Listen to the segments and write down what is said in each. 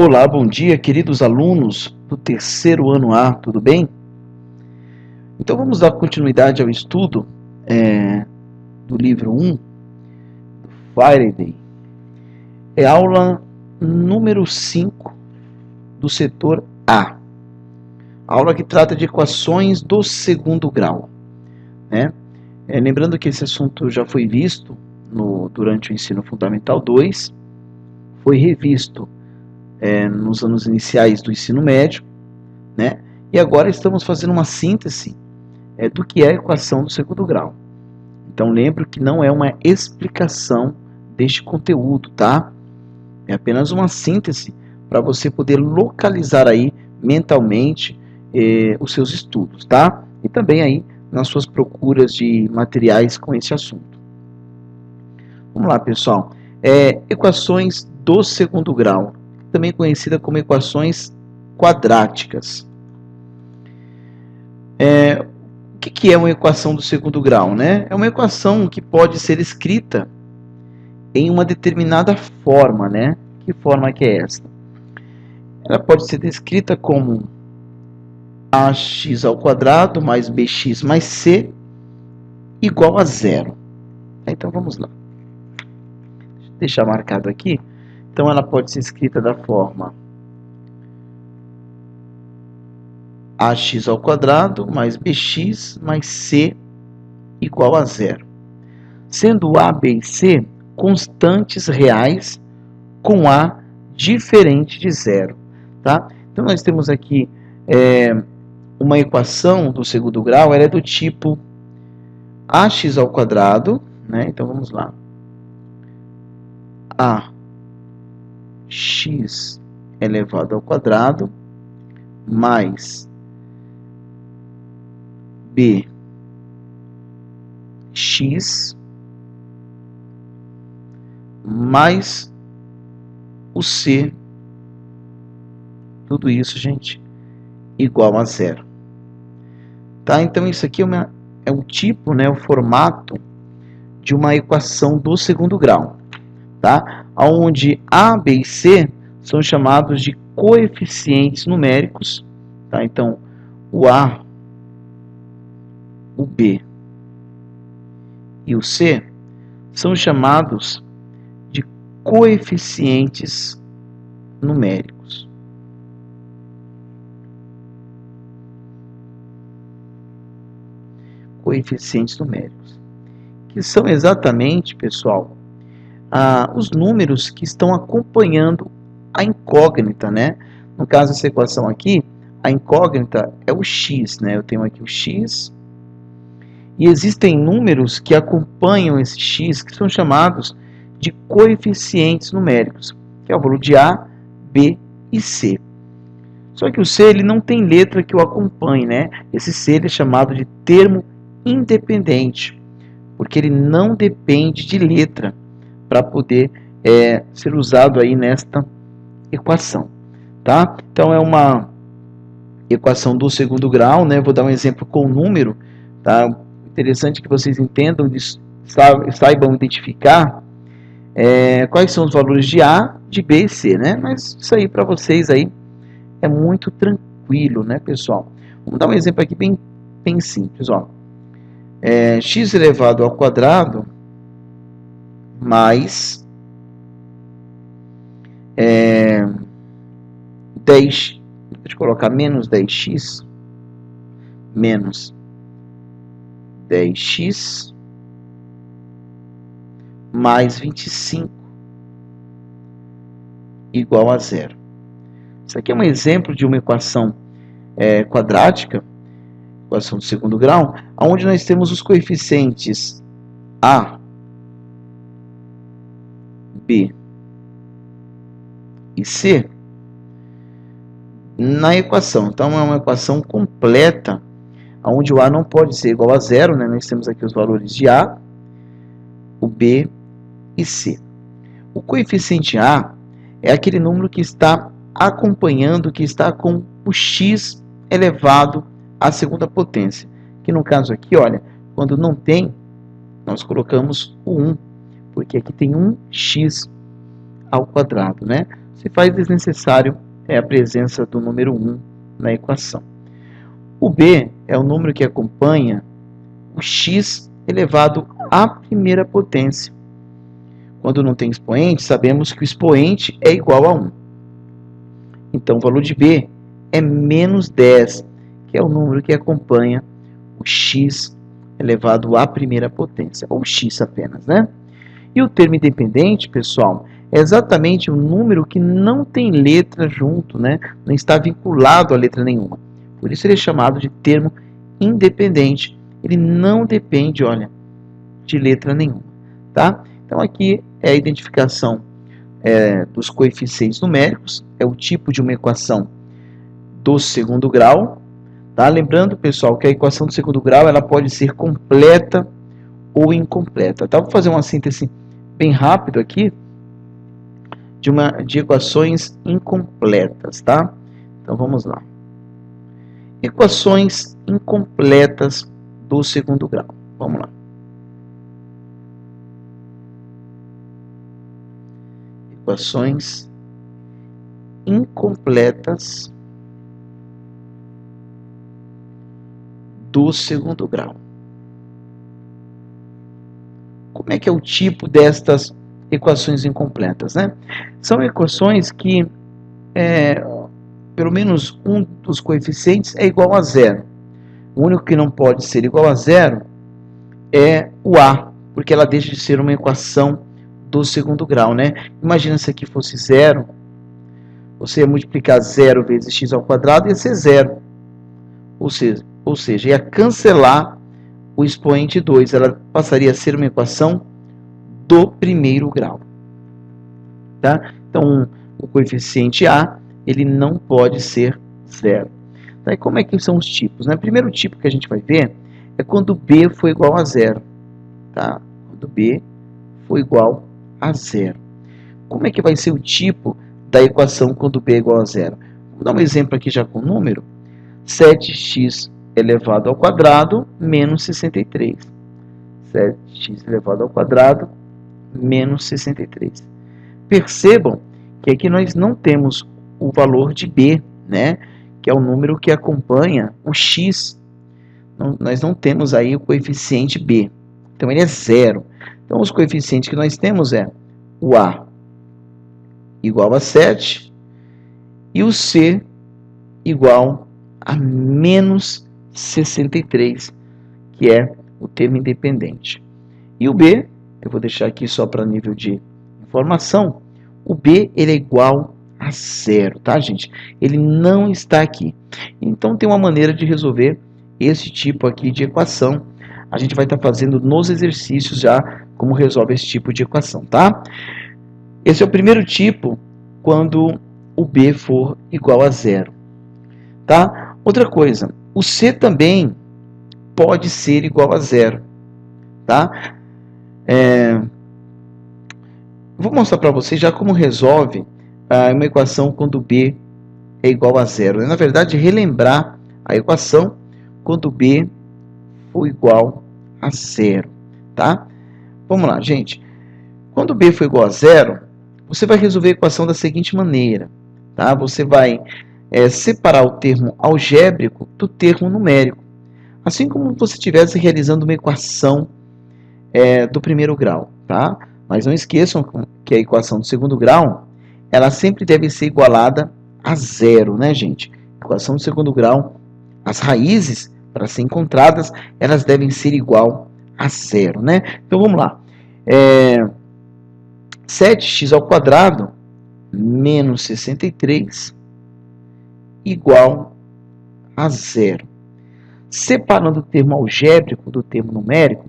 Olá, bom dia, queridos alunos do terceiro ano A, tudo bem? Então vamos dar continuidade ao estudo do livro 1, Faraday. É aula número 5 do setor A. Aula que trata de equações do segundo grau, né? Lembrando que esse assunto já foi visto durante o ensino fundamental 2, foi revisto nos anos iniciais do ensino médio, né? E agora estamos fazendo uma síntese do que é a equação do segundo grau. Então lembro que não é uma explicação deste conteúdo, tá? É apenas uma síntese para você poder localizar aí mentalmente os seus estudos, tá? E também aí nas suas procuras de materiais com esse assunto. Vamos lá, pessoal. Equações do segundo grau, também conhecida como equações quadráticas. O que é uma equação do segundo grau, né? É uma equação que pode ser escrita em uma determinada forma, né? Que forma que é esta? Ela pode ser descrita como ax ao quadrado mais bx mais c igual a zero. Então vamos lá. Deixa eu deixar marcado aqui. Então ela pode ser escrita da forma ax ao quadrado mais bx mais c igual a zero. Sendo a, b e c constantes reais com a diferente de zero. Tá? Então nós temos aqui uma equação do segundo grau, ela é do tipo ax ao quadrado, né? Então vamos lá. Ax elevado ao quadrado mais bx mais o c, tudo isso, gente, igual a zero. Tá? Então isso aqui é o tipo, né, o formato de uma equação do segundo grau, tá? Onde a, b e c são chamados de coeficientes numéricos, tá? Então o a, o b e o c são chamados de coeficientes numéricos. Coeficientes numéricos, que são exatamente, pessoal, os números que estão acompanhando a incógnita, né? No caso dessa equação aqui, a incógnita é o x, né? Eu tenho aqui o x, e existem números que acompanham esse x, que são chamados de coeficientes numéricos, que é o valor de a, b e c. Só que o c ele não tem letra que o acompanhe, né? Esse c ele é chamado de termo independente, porque ele não depende de letra para poder ser usado aí nesta equação, tá? Então é uma equação do segundo grau, né? Vou dar um exemplo com o número, tá? Interessante que vocês entendam, saibam identificar quais são os valores de A, de B e C, né? Mas isso aí para vocês aí é muito tranquilo, né, pessoal? Vamos dar um exemplo aqui bem simples, ó. X elevado ao quadrado mais 10, vou colocar menos 10x, menos 10x mais 25 igual a zero. Isso aqui é um exemplo de uma equação quadrática, equação do segundo grau, onde nós temos os coeficientes a, b e c na equação. Então é uma equação completa, onde o a não pode ser igual a zero, né? Nós temos aqui os valores de a, o b e c. O coeficiente a é aquele número que está acompanhando, que está com o x elevado à segunda potência. Que no caso aqui, olha, quando não tem, nós colocamos o 1, porque aqui tem 1x ao quadrado, né? se faz desnecessário a presença do número 1 na equação. O b é o número que acompanha o x elevado à primeira potência. Quando não tem expoente, sabemos que o expoente é igual a 1. Então, o valor de b é menos 10, que é o número que acompanha o x elevado à primeira potência, ou x apenas, né? E o termo independente, pessoal, é exatamente o número que não tem letra junto, né? Não está vinculado a letra nenhuma. Por isso ele é chamado de termo independente. Ele não depende, olha, de letra nenhuma, tá? Então aqui é a identificação dos coeficientes numéricos, é o tipo de uma equação do segundo grau, tá? Lembrando, pessoal, que a equação do segundo grau ela pode ser completa ou incompleta, tá? Vou fazer uma síntese bem rápido aqui de equações incompletas, tá? Então vamos lá. Equações incompletas do segundo grau. Vamos lá. Equações incompletas do segundo grau. Como é que é o tipo destas equações incompletas, né? São equações que pelo menos um dos coeficientes é igual a zero. O único que não pode ser igual a zero é o a, porque ela deixa de ser uma equação do segundo grau, né? Imagina se aqui fosse zero, você ia multiplicar 0 vezes x ao quadrado ia ser zero. Ou seja, ia cancelar o expoente 2, ela passaria a ser uma equação do primeiro grau. Tá? Então, o coeficiente a, ele não pode ser zero. Tá? E como é que são os tipos? O primeiro tipo que a gente vai ver é quando b for igual a zero. Tá? Quando b for igual a zero. Como é que vai ser o tipo da equação quando b é igual a zero? Vou dar um exemplo aqui já com o número. 7x elevado ao quadrado menos 63. 7x elevado ao quadrado menos 63. Percebam que aqui nós não temos o valor de b, né? Que é o número que acompanha o x. Nós não temos aí o coeficiente b. Então ele é zero. Então os coeficientes que nós temos é o a igual a 7 e o c igual a menos 63, que é o termo independente. E o b, eu vou deixar aqui só para nível de informação, o b ele é igual a zero, tá, gente? Ele não está aqui. Então tem uma maneira de resolver esse tipo aqui de equação. A gente vai estar fazendo nos exercícios já como resolve esse tipo de equação, tá? Esse é o primeiro tipo quando o b for igual a zero, tá? Outra coisa, o c também pode ser igual a zero, tá? Vou mostrar para vocês já como resolve uma equação quando b é igual a zero. Na verdade, relembrar a equação quando b for igual a zero, tá? Vamos lá, gente. Quando b for igual a zero, você vai resolver a equação da seguinte maneira, tá? Você vai separar o termo algébrico do termo numérico, assim como você estivesse realizando uma equação do primeiro grau, tá? Mas não esqueçam que a equação do segundo grau, ela sempre deve ser igualada a zero, né, gente? Equação do segundo grau, as raízes, para serem encontradas, elas devem ser igual a zero, né? Então, vamos lá. 7x ao quadrado menos 63 igual a zero. Separando o termo algébrico do termo numérico,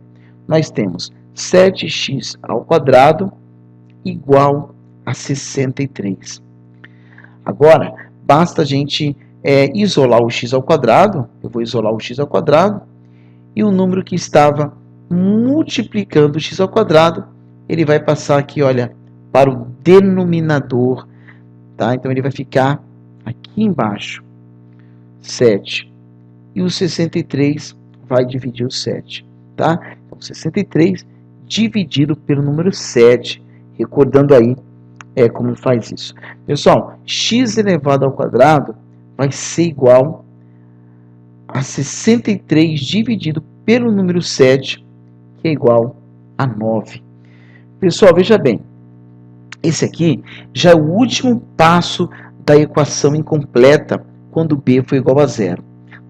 nós temos 7x ao quadrado igual a 63. Agora, basta a gente isolar o x ao quadrado. Eu vou isolar o x ao quadrado. E o número que estava multiplicando o x ao quadrado, ele vai passar aqui, olha, para o denominador. Tá? Então, ele vai ficar aqui embaixo. 7. E o 63 vai dividir o 7. Tá? Então, 63 dividido pelo número 7. Recordando aí como faz isso. Pessoal, x elevado ao quadrado vai ser igual a 63 dividido pelo número 7, que é igual a 9. Pessoal, veja bem, esse aqui já é o último passo da equação incompleta quando b for igual a zero.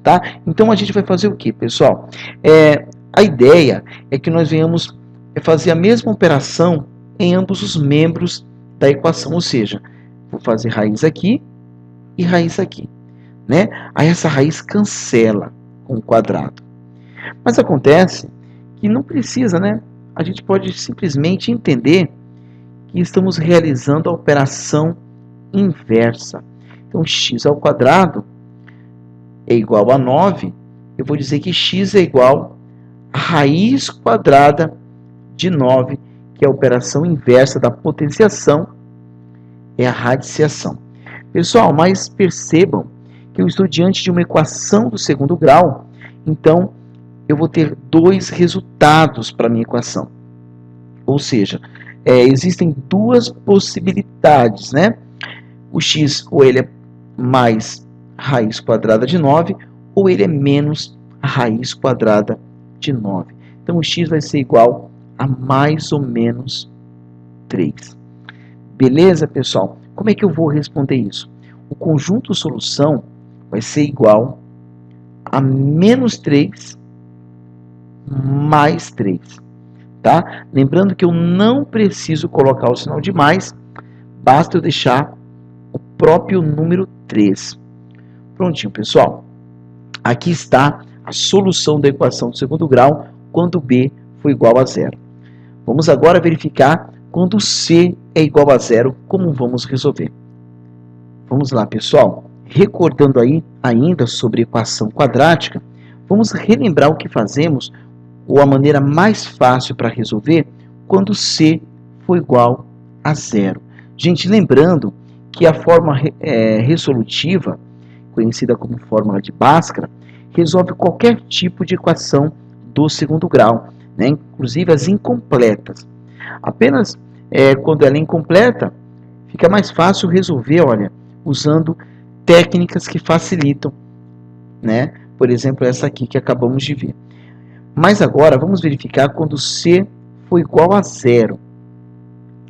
Tá? Então a gente vai fazer o que, pessoal? A ideia é que nós venhamos fazer a mesma operação em ambos os membros da equação, ou seja, vou fazer raiz aqui e raiz aqui, né? Aí essa raiz cancela com o quadrado. Mas acontece que não precisa, né? A gente pode simplesmente entender que estamos realizando a operação inversa. Então, x ao quadrado é igual a 9. Eu vou dizer que x é igual a raiz quadrada de 9, que é a operação inversa da potenciação, é a radiciação. Pessoal, mas percebam que eu estou diante de uma equação do segundo grau, então eu vou ter dois resultados para a minha equação. Ou seja, existem duas possibilidades, né? O x ou ele é mais raiz quadrada de 9, ou ele é menos a raiz quadrada de 9. Então o x vai ser igual a mais ou menos 3. Beleza, pessoal? Como é que eu vou responder isso? O conjunto solução vai ser igual a menos 3 mais 3. Tá? Lembrando que eu não preciso colocar o sinal de mais, basta eu deixar o próprio número 3. Prontinho, pessoal. Aqui está a solução da equação do segundo grau quando b for igual a zero. Vamos agora verificar quando c é igual a zero, como vamos resolver. Vamos lá, pessoal. Recordando aí ainda sobre equação quadrática, vamos relembrar o que fazemos, ou a maneira mais fácil para resolver, quando c for igual a zero. Gente, lembrando que a forma resolutiva, conhecida como fórmula de Bhaskara, resolve qualquer tipo de equação do segundo grau, né? Inclusive as incompletas. Apenas quando ela é incompleta, fica mais fácil resolver, olha, usando técnicas que facilitam, né? Por exemplo, essa aqui que acabamos de ver. Mas agora vamos verificar quando c for igual a zero.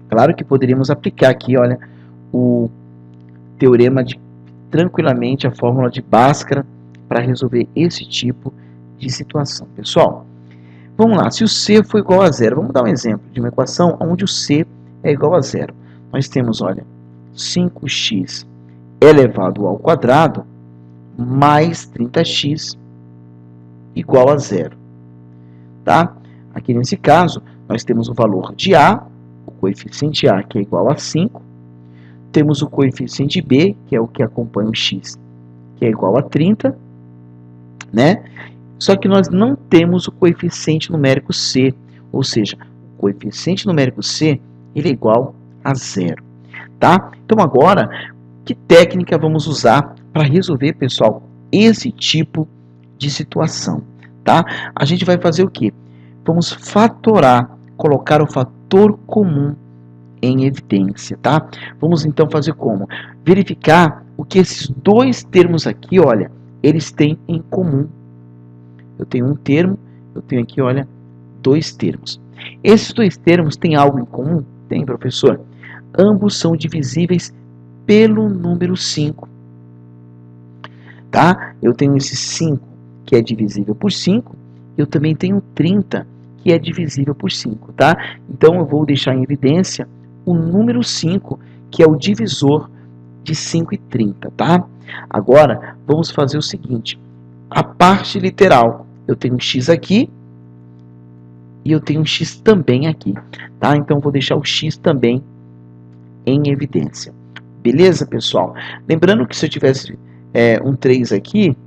Claro que poderíamos aplicar aqui, olha, o teorema de tranquilamente a fórmula de Bhaskara para resolver esse tipo de situação. Pessoal, vamos lá, se o c for igual a zero, vamos dar um exemplo de uma equação onde o c é igual a zero. Nós temos, olha, 5x elevado ao quadrado mais 30x igual a zero. Tá? Aqui nesse caso, nós temos o valor de a, o coeficiente a, que é igual a 5. Temos o coeficiente b, que é o que acompanha o x, que é igual a 30, né? Só que nós não temos o coeficiente numérico c, ou seja, o coeficiente numérico c ele é igual a zero. Tá? Então agora, que técnica vamos usar para resolver, pessoal, esse tipo de situação? Tá? A gente vai fazer o quê? Vamos fatorar, colocar o fator comum em evidência, tá? Vamos então fazer como? Verificar o que esses dois termos aqui, olha, eles têm em comum. Eu tenho um termo, eu tenho aqui, olha, dois termos. Esses dois termos têm algo em comum? Tem, professor. Ambos são divisíveis pelo número 5. Tá? Eu tenho esse 5 que é divisível por 5, eu também tenho 30 que é divisível por 5, tá? Então eu vou deixar em evidência o número 5, que é o divisor de 5 e 30, tá? Agora, vamos fazer o seguinte. A parte literal, eu tenho um x aqui e eu tenho um x também aqui, tá? Então eu vou deixar o x também em evidência. Beleza, pessoal? Lembrando que se eu tivesse um 3 aqui,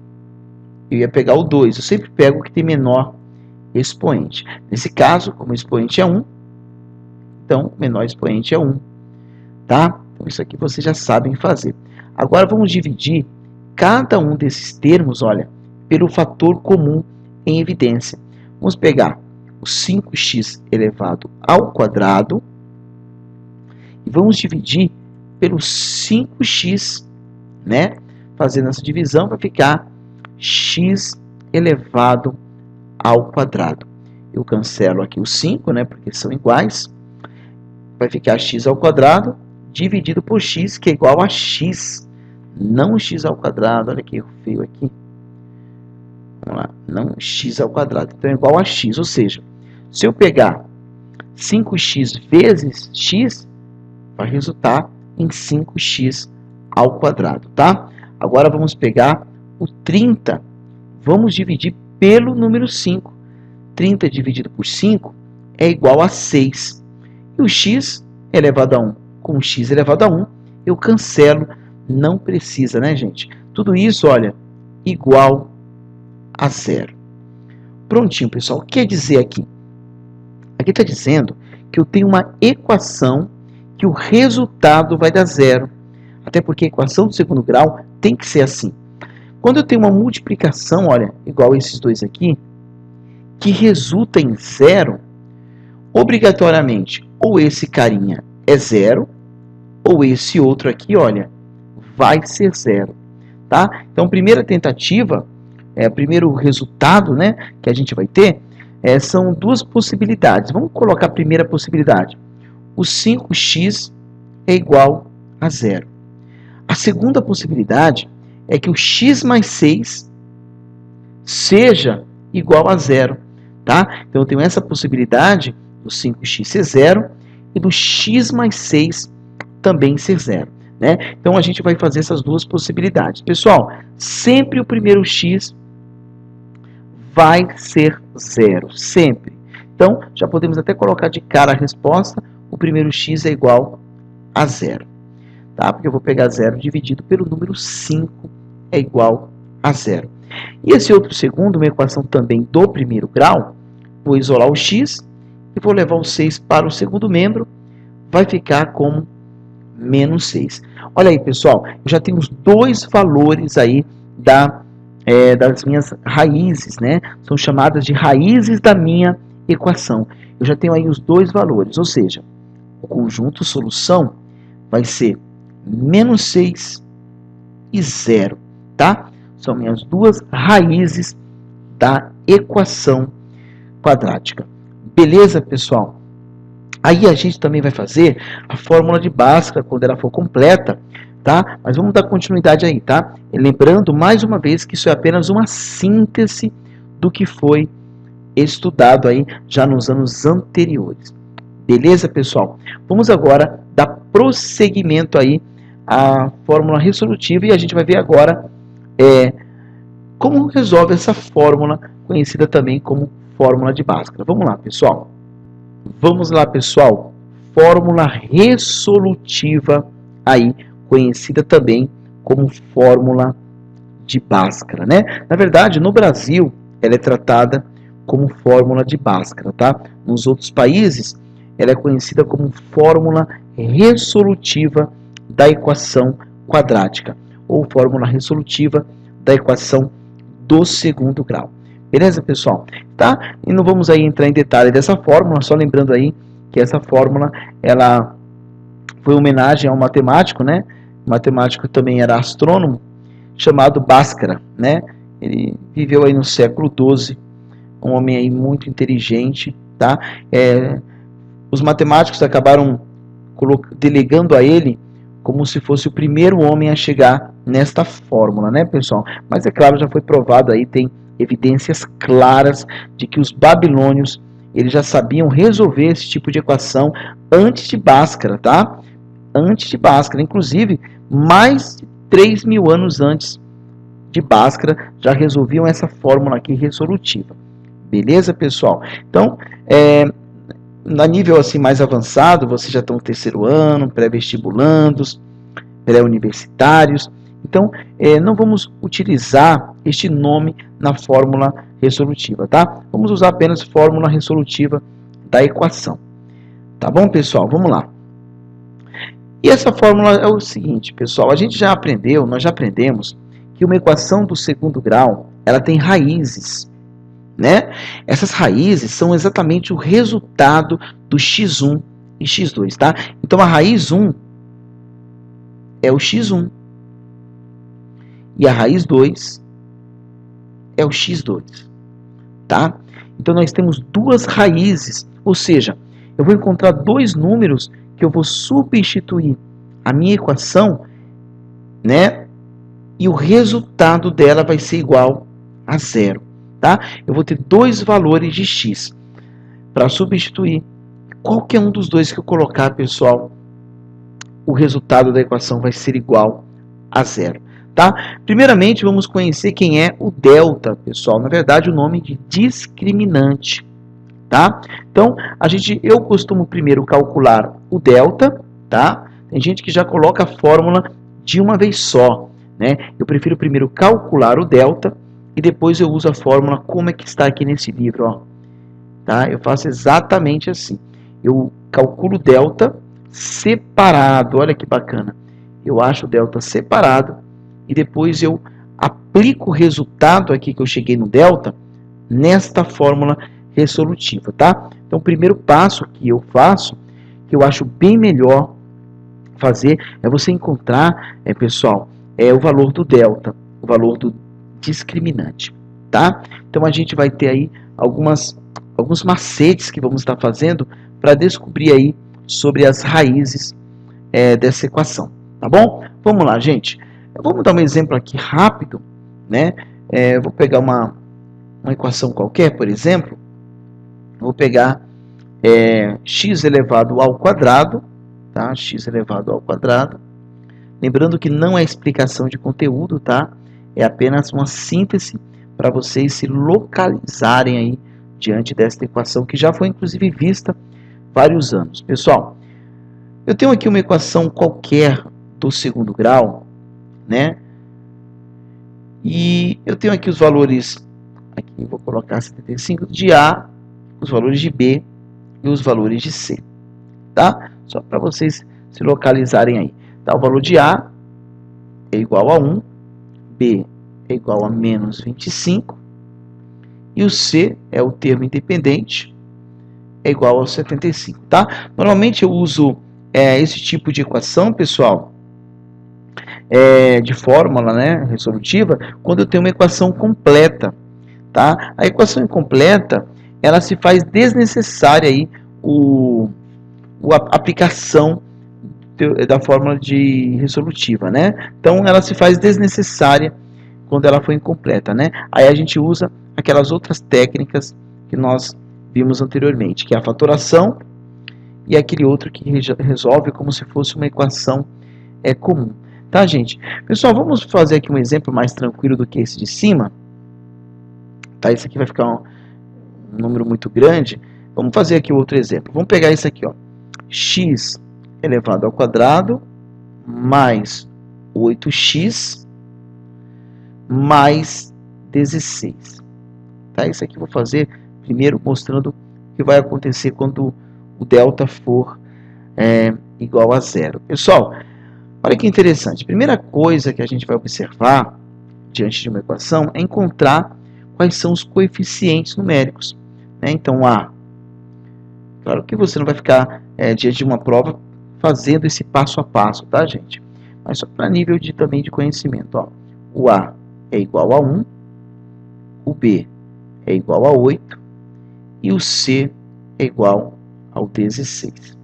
eu ia pegar o 2. Eu sempre pego o que tem menor expoente. Nesse caso, como o expoente é 1, então o menor expoente é 1. Tá? Então isso aqui vocês já sabem fazer. Agora vamos dividir cada um desses termos, olha, pelo fator comum em evidência. Vamos pegar o 5x elevado ao quadrado e vamos dividir pelo 5x, né? Fazendo essa divisão vai ficar x elevado ao quadrado. Eu cancelo aqui o 5, né? Porque são iguais. Vai ficar x ao quadrado dividido por x, que é igual a x. Não x ao quadrado, olha que erro feio aqui. Vamos lá, não x ao quadrado. Então é igual a x, ou seja, se eu pegar 5x vezes x, vai resultar em 5x ao quadrado, tá? Agora vamos pegar o 30, vamos dividir pelo número 5. 30 dividido por 5 é igual a 6. E o x elevado a 1 com x elevado a 1, eu cancelo, não precisa, né, gente? Tudo isso, olha, igual a 0. Prontinho, pessoal. O que quer dizer aqui? Aqui está dizendo que eu tenho uma equação que o resultado vai dar 0. Até porque a equação do segundo grau tem que ser assim. Quando eu tenho uma multiplicação, olha, igual a esses dois aqui, que resulta em 0, obrigatoriamente, ou esse carinha é 0, ou esse outro aqui, olha, vai ser 0. Tá? Então, primeira tentativa, primeiro resultado, né, que a gente vai ter, são duas possibilidades. Vamos colocar a primeira possibilidade. O 5x é igual a 0. A segunda possibilidade é que o x mais 6 seja igual a 0. Tá? Então, eu tenho essa possibilidade do 5x ser 0 e do x mais 6 também ser 0. Né? Então, a gente vai fazer essas duas possibilidades. Pessoal, sempre o primeiro x vai ser 0. Sempre. Então, já podemos até colocar de cara a resposta. O primeiro x é igual a 0. Tá? Porque eu vou pegar 0 dividido pelo número 5 é igual a 0. E esse outro segundo, uma equação também do primeiro grau, vou isolar o x e vou levar o 6 para o segundo membro, vai ficar como menos 6. Olha aí, pessoal, eu já tenho os dois valores aí das minhas raízes, né? São chamadas de raízes da minha equação. Eu já tenho aí os dois valores, ou seja, o conjunto solução vai ser menos 6 e 0, tá? São minhas duas raízes da equação quadrática. Beleza, pessoal? Aí a gente também vai fazer a fórmula de Bhaskara quando ela for completa, tá? Mas vamos dar continuidade aí, tá? E lembrando, mais uma vez, que isso é apenas uma síntese do que foi estudado aí já nos anos anteriores. Beleza, pessoal? Vamos agora dar prosseguimento aí à fórmula resolutiva e a gente vai ver agora como resolve essa fórmula, conhecida também como fórmula de Bhaskara. Vamos lá, pessoal. Vamos lá, pessoal. Fórmula resolutiva aí, conhecida também como fórmula de Bhaskara, né? Na verdade, no Brasil, ela é tratada como fórmula de Bhaskara, tá? Nos outros países, ela é conhecida como fórmula resolutiva da equação quadrática, ou fórmula resolutiva da equação do segundo grau. Beleza, pessoal? Tá? E não vamos aí entrar em detalhe dessa fórmula, só lembrando aí que essa fórmula, ela foi homenagem a um matemático, né? O matemático também era astrônomo, chamado Bhaskara, né? Ele viveu aí no século XII, um homem aí muito inteligente, tá? Os matemáticos acabaram delegando a ele como se fosse o primeiro homem a chegar nesta fórmula, né, pessoal? Mas é claro, já foi provado aí, tem evidências claras de que os babilônios, eles já sabiam resolver esse tipo de equação antes de Bhaskara, tá? Antes de Bhaskara, inclusive, mais de 3.000 anos antes de Bhaskara, já resolviam essa fórmula aqui resolutiva. Beleza, pessoal? Então, a nível assim mais avançado, vocês já estão no terceiro ano, pré-vestibulandos, pré-universitários. Então, não vamos utilizar este nome na fórmula resolutiva, tá? Vamos usar apenas fórmula resolutiva da equação. Tá bom, pessoal? Vamos lá. E essa fórmula é o seguinte, pessoal, nós já aprendemos que uma equação do segundo grau, ela tem raízes, né? Essas raízes são exatamente o resultado do x1 e x2, tá? Então a raiz 1 é o x1 e a raiz 2 é o x2, tá? Então nós temos duas raízes, ou seja, eu vou encontrar dois números que eu vou substituir a minha equação, né? E o resultado dela vai ser igual a zero, tá? Eu vou ter dois valores de x para substituir. Qualquer um dos dois que eu colocar, pessoal, o resultado da equação vai ser igual a zero, tá? Primeiramente, vamos conhecer quem é o delta, pessoal. Na verdade, o nome de discriminante, tá? Então, eu costumo primeiro calcular o delta, tá? Tem gente que já coloca a fórmula de uma vez só, né? Eu prefiro primeiro calcular o delta e depois eu uso a fórmula como é que está aqui nesse livro, ó. Tá? Eu faço exatamente assim. Eu calculo o delta separado, olha que bacana. Eu acho o delta separado e depois eu aplico o resultado aqui que eu cheguei no delta nesta fórmula resolutiva, tá? Então, o primeiro passo que eu faço, que eu acho bem melhor fazer, é você encontrar, pessoal, o valor do delta, o valor do discriminante, tá? Então, a gente vai ter aí alguns macetes que vamos estar fazendo para descobrir aí sobre as raízes dessa equação, tá bom? Vamos lá, gente. Vamos dar um exemplo aqui rápido, né? Eu vou pegar uma equação qualquer, por exemplo. Vou pegar x elevado ao quadrado, tá? X elevado ao quadrado. Lembrando que não é explicação de conteúdo, tá? É apenas uma síntese para vocês se localizarem aí diante desta equação que já foi inclusive vista vários anos. Pessoal, eu tenho aqui uma equação qualquer do segundo grau, né? E eu tenho aqui os valores, aqui vou colocar 75 de A, os valores de B e os valores de C, tá? Só para vocês se localizarem aí. Tá? O valor de A é igual a 1, B é igual a menos 25, e o C é o termo independente, é igual a 75, tá? Normalmente eu uso esse tipo de equação, pessoal, de fórmula, né, resolutiva, quando eu tenho uma equação completa, tá? A equação incompleta, ela se faz desnecessária aí a aplicação da fórmula de resolutiva, né? Então ela se faz desnecessária quando ela foi incompleta, né? Aí a gente usa aquelas outras técnicas que nós vimos anteriormente, que é a fatoração e aquele outro que resolve como se fosse uma equação comum, tá, gente? Pessoal, vamos fazer aqui um exemplo mais tranquilo do que esse de cima, tá? Esse aqui vai ficar um número muito grande. Vamos fazer aqui outro exemplo. Vamos pegar esse aqui, ó, x elevado ao quadrado mais 8x mais 16. Tá? Isso aqui eu vou fazer primeiro mostrando o que vai acontecer quando o delta for igual a zero. Pessoal, olha que interessante. A primeira coisa que a gente vai observar diante de uma equação é encontrar quais são os coeficientes numéricos, né? Então, claro que você não vai ficar diante de uma prova fazendo esse passo a passo, tá, gente? Mas só para nível também de conhecimento, ó. O A é igual a 1, o B é igual a 8 e o C é igual ao 16.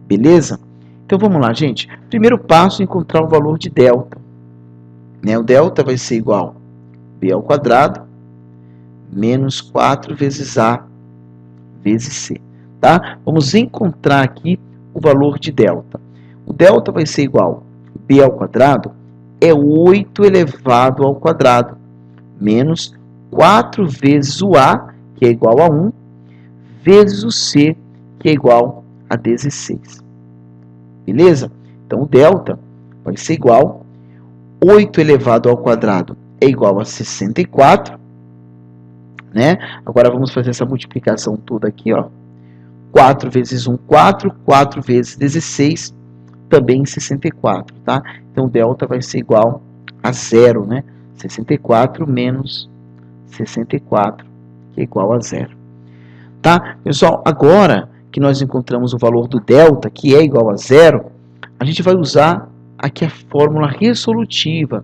Beleza? Então vamos lá, gente. Primeiro passo é encontrar o valor de delta, né? O delta vai ser igual a B ao quadrado menos 4 vezes A vezes C, tá? Vamos encontrar aqui o valor de delta. O delta vai ser igual a B ao quadrado é 8 elevado ao quadrado menos 4 vezes o A, que é igual a 1, vezes o C, que é igual a 16. Beleza? Então, o delta vai ser igual a 8 elevado ao quadrado é igual a 64, né? Agora, vamos fazer essa multiplicação toda aqui, ó. 4 vezes 1, 4. 4 vezes 16, também 64, tá? Então, o delta vai ser igual a zero, né? 64 menos 64, que é igual a zero. Tá? Pessoal, agora que nós encontramos o valor do delta, que é igual a zero, a gente vai usar aqui a fórmula resolutiva.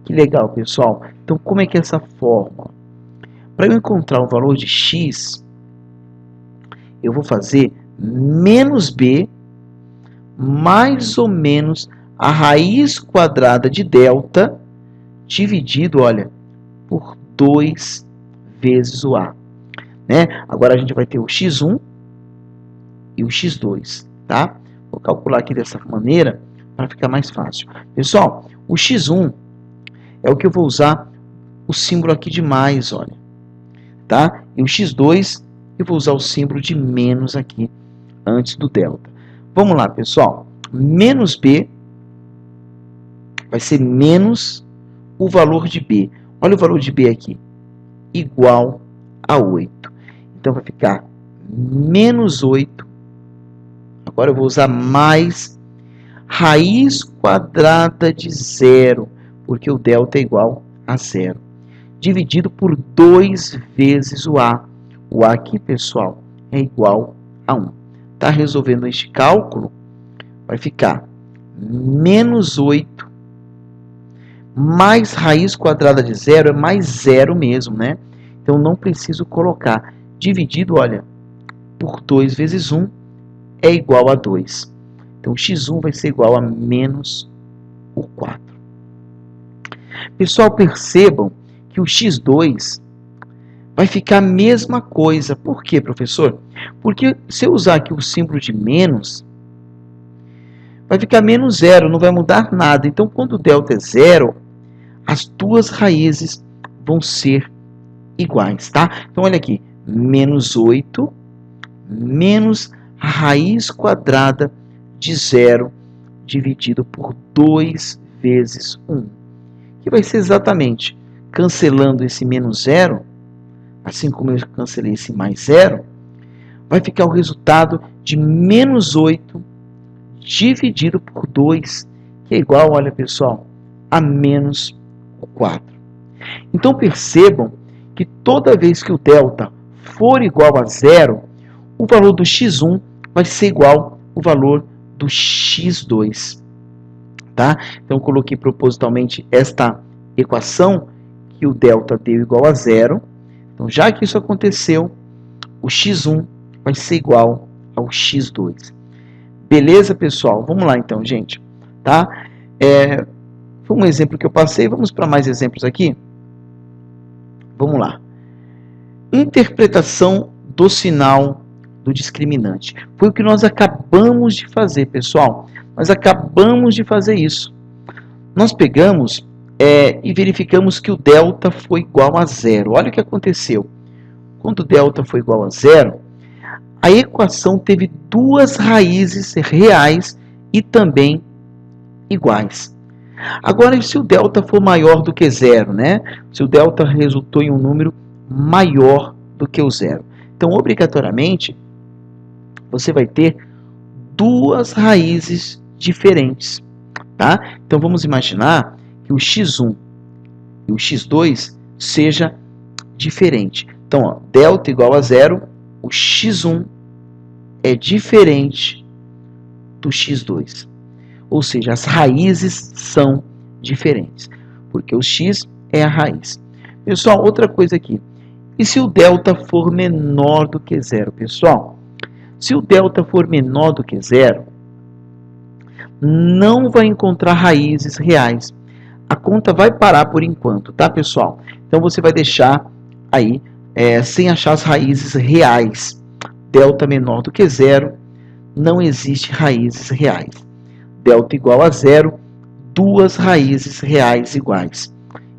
Que legal, pessoal. Então, como é que é essa fórmula? Para eu encontrar o valor de x, eu vou fazer menos b mais ou menos a raiz quadrada de delta dividido, olha, por 2 vezes o a. Né? Agora a gente vai ter o x1 e o x2, tá? Vou calcular aqui dessa maneira para ficar mais fácil. Pessoal, o x1 é o que eu vou usar o símbolo aqui de mais, olha. Tá? E o x2 eu vou usar o símbolo de menos aqui antes do delta. Vamos lá, pessoal. Menos b vai ser menos o valor de b. Olha o valor de b aqui. Igual a 8. Então vai ficar menos 8. Agora eu vou usar mais raiz quadrada de zero, porque o delta é igual a zero. Dividido por 2 vezes o a. O a aqui, pessoal, é igual a 1. Tá resolvendo este cálculo? Vai ficar menos 8 mais raiz quadrada de zero é mais zero mesmo, né? Então não preciso colocar. Dividido, olha, por 2 vezes 1 é igual a 2. Então x1 vai ser igual a menos o 4. Pessoal, percebam que o x2 vai ficar a mesma coisa. Por quê, professor? Porque se eu usar aqui o símbolo de menos, vai ficar menos zero, não vai mudar nada. Então, quando o delta é zero, as duas raízes vão ser iguais, tá? Então, olha aqui, menos 8 menos a raiz quadrada de zero dividido por 2 vezes 1. Que vai ser exatamente, cancelando esse menos zero, assim como eu cancelei esse mais zero, vai ficar o resultado de menos 8 dividido por 2, que é igual, olha pessoal, a menos 4. Então percebam que toda vez que o delta for igual a zero, o valor do x1 vai ser igual ao valor do x2. Tá? Então eu coloquei propositalmente esta equação, que o delta deu igual a zero. Então já que isso aconteceu, o x1 vai ser igual ao x2. Beleza, pessoal? Vamos lá então, gente. Tá? Foi um exemplo que eu passei, vamos para mais exemplos aqui? Vamos lá. Interpretação do sinal do discriminante. Foi o que nós acabamos de fazer, pessoal. Nós acabamos de fazer isso. Nós pegamos e verificamos que o delta foi igual a zero. Olha o que aconteceu. Quando o delta foi igual a zero, a equação teve duas raízes reais e também iguais. Agora, se o delta for maior do que zero, né? Se o delta resultou em um número maior do que o zero. Então, obrigatoriamente, você vai ter duas raízes diferentes. Tá? Então, vamos imaginar que o x1 e o x2 seja diferente. Então, ó, delta igual a zero, o x1 é diferente do x2. Ou seja, as raízes são diferentes, porque o x é a raiz. Pessoal, outra coisa aqui. E se o delta for menor do que zero? Pessoal, se o delta for menor do que zero, não vai encontrar raízes reais. A conta vai parar por enquanto, tá, pessoal? Então, você vai deixar aí sem achar as raízes reais. Delta menor do que zero, não existe raízes reais. Delta igual a zero, duas raízes reais iguais.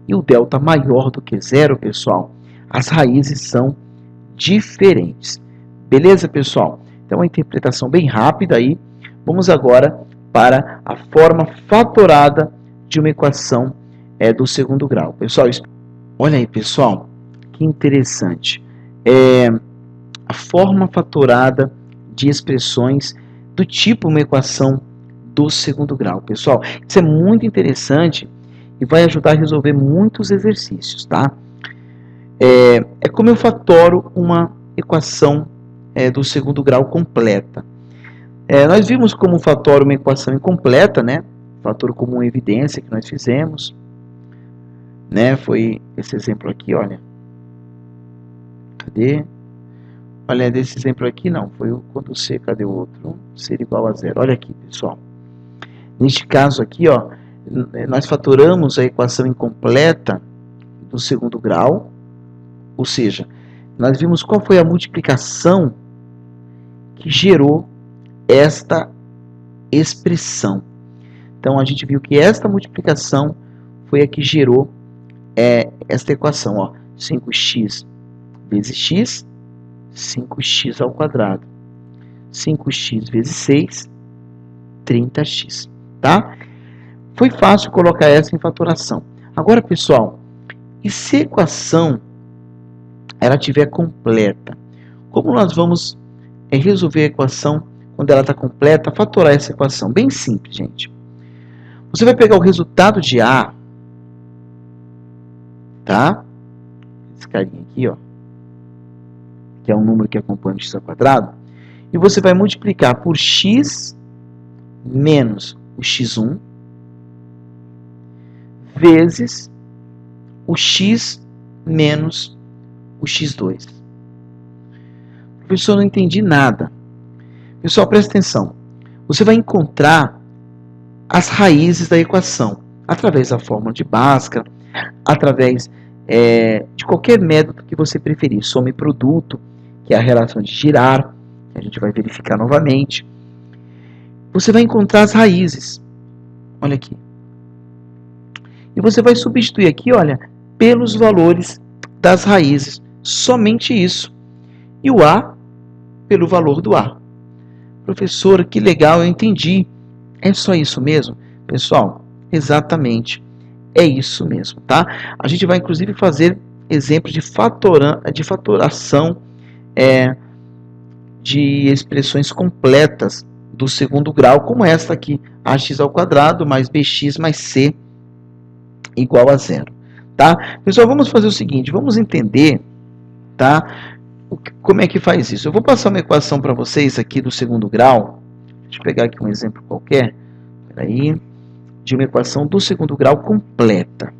E o delta maior do que zero, pessoal, as raízes são diferentes. Beleza, pessoal? Então, uma interpretação bem rápida aí. Vamos agora para a forma fatorada de uma equação do segundo grau. Pessoal, olha aí, pessoal, que interessante. A forma fatorada de expressões do tipo uma equação do segundo grau. Pessoal, isso é muito interessante e vai ajudar a resolver muitos exercícios, tá? É como eu fatoro uma equação do segundo grau completa. Nós vimos como fator uma equação incompleta, né? Fator comum evidência que nós fizemos, né? Foi esse exemplo aqui, olha. Cadê? Olha, desse exemplo aqui não, foi o quando C, cadê o outro? Ser igual a zero. Olha aqui, pessoal. Neste caso aqui, ó, nós fatoramos a equação incompleta do segundo grau, ou seja, nós vimos qual foi a multiplicação que gerou esta expressão. Então, a gente viu que esta multiplicação foi a que gerou esta equação, ó, 5x vezes x, 5x ao quadrado. 5x vezes 6, 30x, tá? Foi fácil colocar essa em fatoração. Agora, pessoal, e se a equação ela estiver completa? Como nós vamos resolver a equação quando ela está completa, fatorar essa equação? Bem simples, gente. Você vai pegar o resultado de A, tá? Esse carinha aqui, ó, que é um número que acompanha o x ao quadrado, e você vai multiplicar por x menos o x1 vezes o x menos o x2. Professor, não entendi nada. Pessoal, presta atenção. Você vai encontrar as raízes da equação através da fórmula de Bhaskara, através de qualquer método que você preferir. Soma e produto, que é a relação de Girard, que a gente vai verificar novamente. Você vai encontrar as raízes. Olha aqui. E você vai substituir aqui, olha, pelos valores das raízes. Somente isso. E o A pelo valor do A. Professor, que legal, eu entendi. É só isso mesmo? Pessoal, exatamente. É isso mesmo, tá? A gente vai, inclusive, fazer exemplos de fatoração de expressões completas do segundo grau, como esta aqui, ax ao quadrado mais bx mais c igual a zero, tá? Pessoal, vamos fazer o seguinte, vamos entender, tá? Como é que faz isso? Eu vou passar uma equação para vocês aqui do segundo grau. Deixa eu pegar aqui um exemplo qualquer. Peraí. De uma equação do segundo grau completa.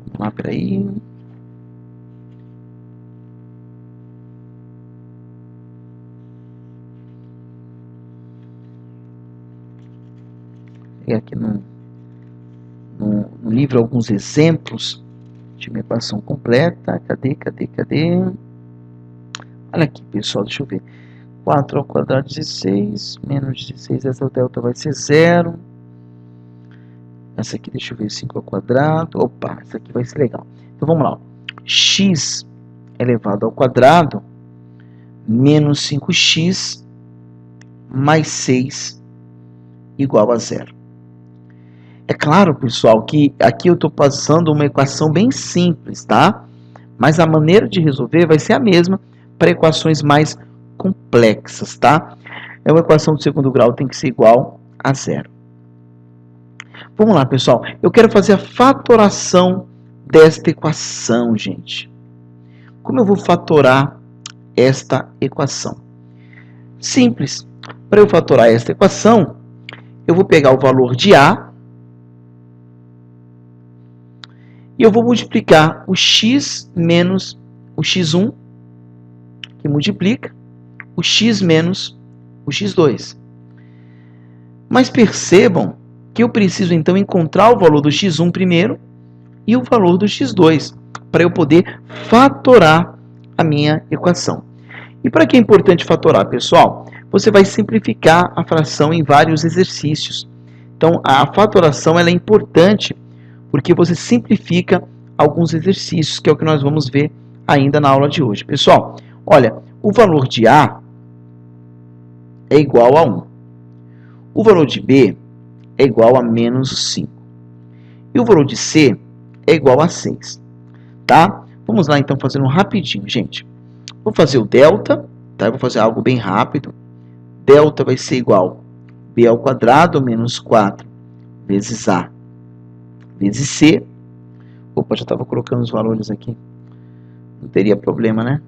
Vamos lá, peraí. Vou pegar aqui no livro alguns exemplos de uma equação completa. Cadê? Olha aqui, pessoal, deixa eu ver. 4 ao quadrado, 16, menos 16, essa delta vai ser 0. Essa aqui, deixa eu ver, 5 ao quadrado. Opa, essa aqui vai ser legal. Então, vamos lá. X elevado ao quadrado menos 5x mais 6 igual a 0. É claro, pessoal, que aqui eu estou passando uma equação bem simples, tá? Mas a maneira de resolver vai ser a mesma para equações mais complexas, tá? Uma equação do segundo grau tem que ser igual a 0. Vamos lá, pessoal. Eu quero fazer a fatoração desta equação, gente. Como eu vou fatorar esta equação? Simples. Para eu fatorar esta equação, eu vou pegar o valor de A e eu vou multiplicar o x menos o x1, que multiplica, o x menos o x2. Mas percebam que eu preciso, então, encontrar o valor do x1 primeiro e o valor do x2, para eu poder fatorar a minha equação. E para que é importante fatorar, pessoal? Você vai simplificar a fração em vários exercícios. Então, a fatoração ela é importante porque você simplifica alguns exercícios, que é o que nós vamos ver ainda na aula de hoje. Pessoal, olha, o valor de A é igual a 1. O valor de B é igual a menos 5. E o valor de C é igual a 6. Tá? Vamos lá, então, fazendo rapidinho, gente. Vou fazer o delta, tá? Eu vou fazer algo bem rápido. Delta vai ser igual a B ao quadrado menos 4 vezes A vezes C. Opa, já estava colocando os valores aqui. Não teria problema, né?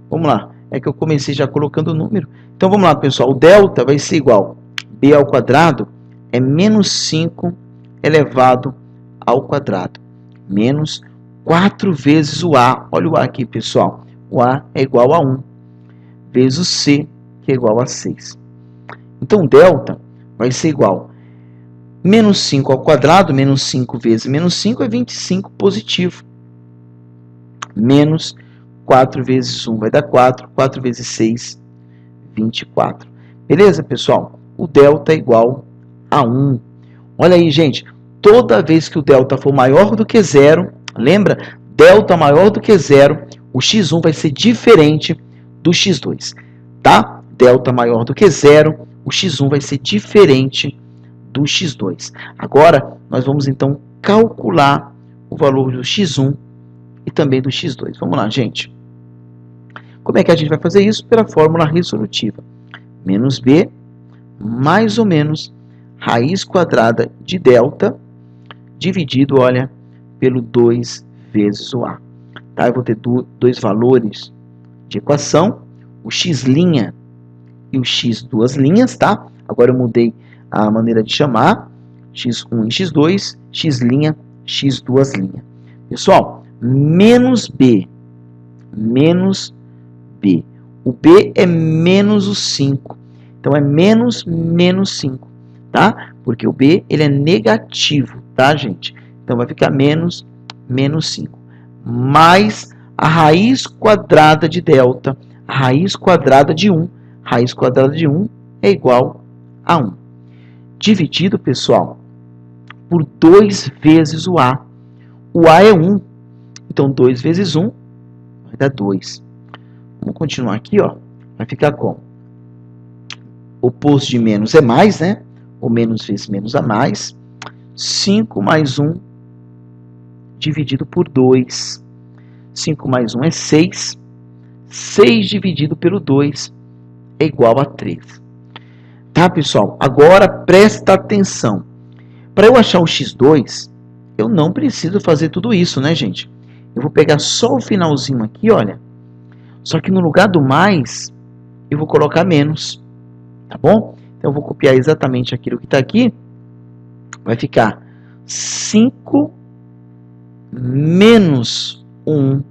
Vamos lá. É que eu comecei já colocando o número. Então vamos lá, pessoal. O delta vai ser igual a b ao quadrado é menos 5 elevado ao quadrado. Menos 4 vezes o a. Olha o a aqui, pessoal. O a é igual a 1 vezes o c, que é igual a 6. Então, delta vai ser igual a menos 5 ao quadrado, menos 5 vezes menos 5 é 25 positivo. Menos 4 vezes 1 vai dar 4, 4 vezes 6, 24. Beleza, pessoal? O delta é igual a 1. Olha aí, gente, toda vez que o delta for maior do que zero, lembra? Delta maior do que zero, o x1 vai ser diferente do x2, tá? Delta maior do que zero, o x1 vai ser diferente do x2. Agora, nós vamos então calcular o valor do x1 e também do x2. Vamos lá, gente. Como é que a gente vai fazer isso? Pela fórmula resolutiva. Menos b, mais ou menos, raiz quadrada de delta, dividido, olha, pelo 2 vezes o a. Tá? Eu vou ter dois valores de equação, o x' e o x duas linhas, tá? Agora eu mudei a maneira de chamar, x1 e x2, x', x duas linhas. Pessoal, menos b, o b é menos o 5, então é menos 5, tá? Porque o b ele é negativo, tá, gente? Então vai ficar menos 5, mais a raiz quadrada de delta, a raiz quadrada de 1, raiz quadrada de 1 é igual a 1. Dividido, pessoal, por 2 vezes o a. O a é 1, então 2 vezes 1 vai dar 2. Vamos continuar aqui, ó. Vai ficar como? Oposto de menos é mais, né? O menos vezes menos a mais. 5 mais 1 dividido por 2. 5 mais 1 é 6. 6 dividido pelo 2 é igual a 3. Tá, pessoal? Agora presta atenção. Para eu achar o x2, eu não preciso fazer tudo isso, né, gente? Eu vou pegar só o finalzinho aqui, olha. Só que no lugar do mais, eu vou colocar menos. Tá bom? Então eu vou copiar exatamente aquilo que está aqui. Vai ficar 5 menos 1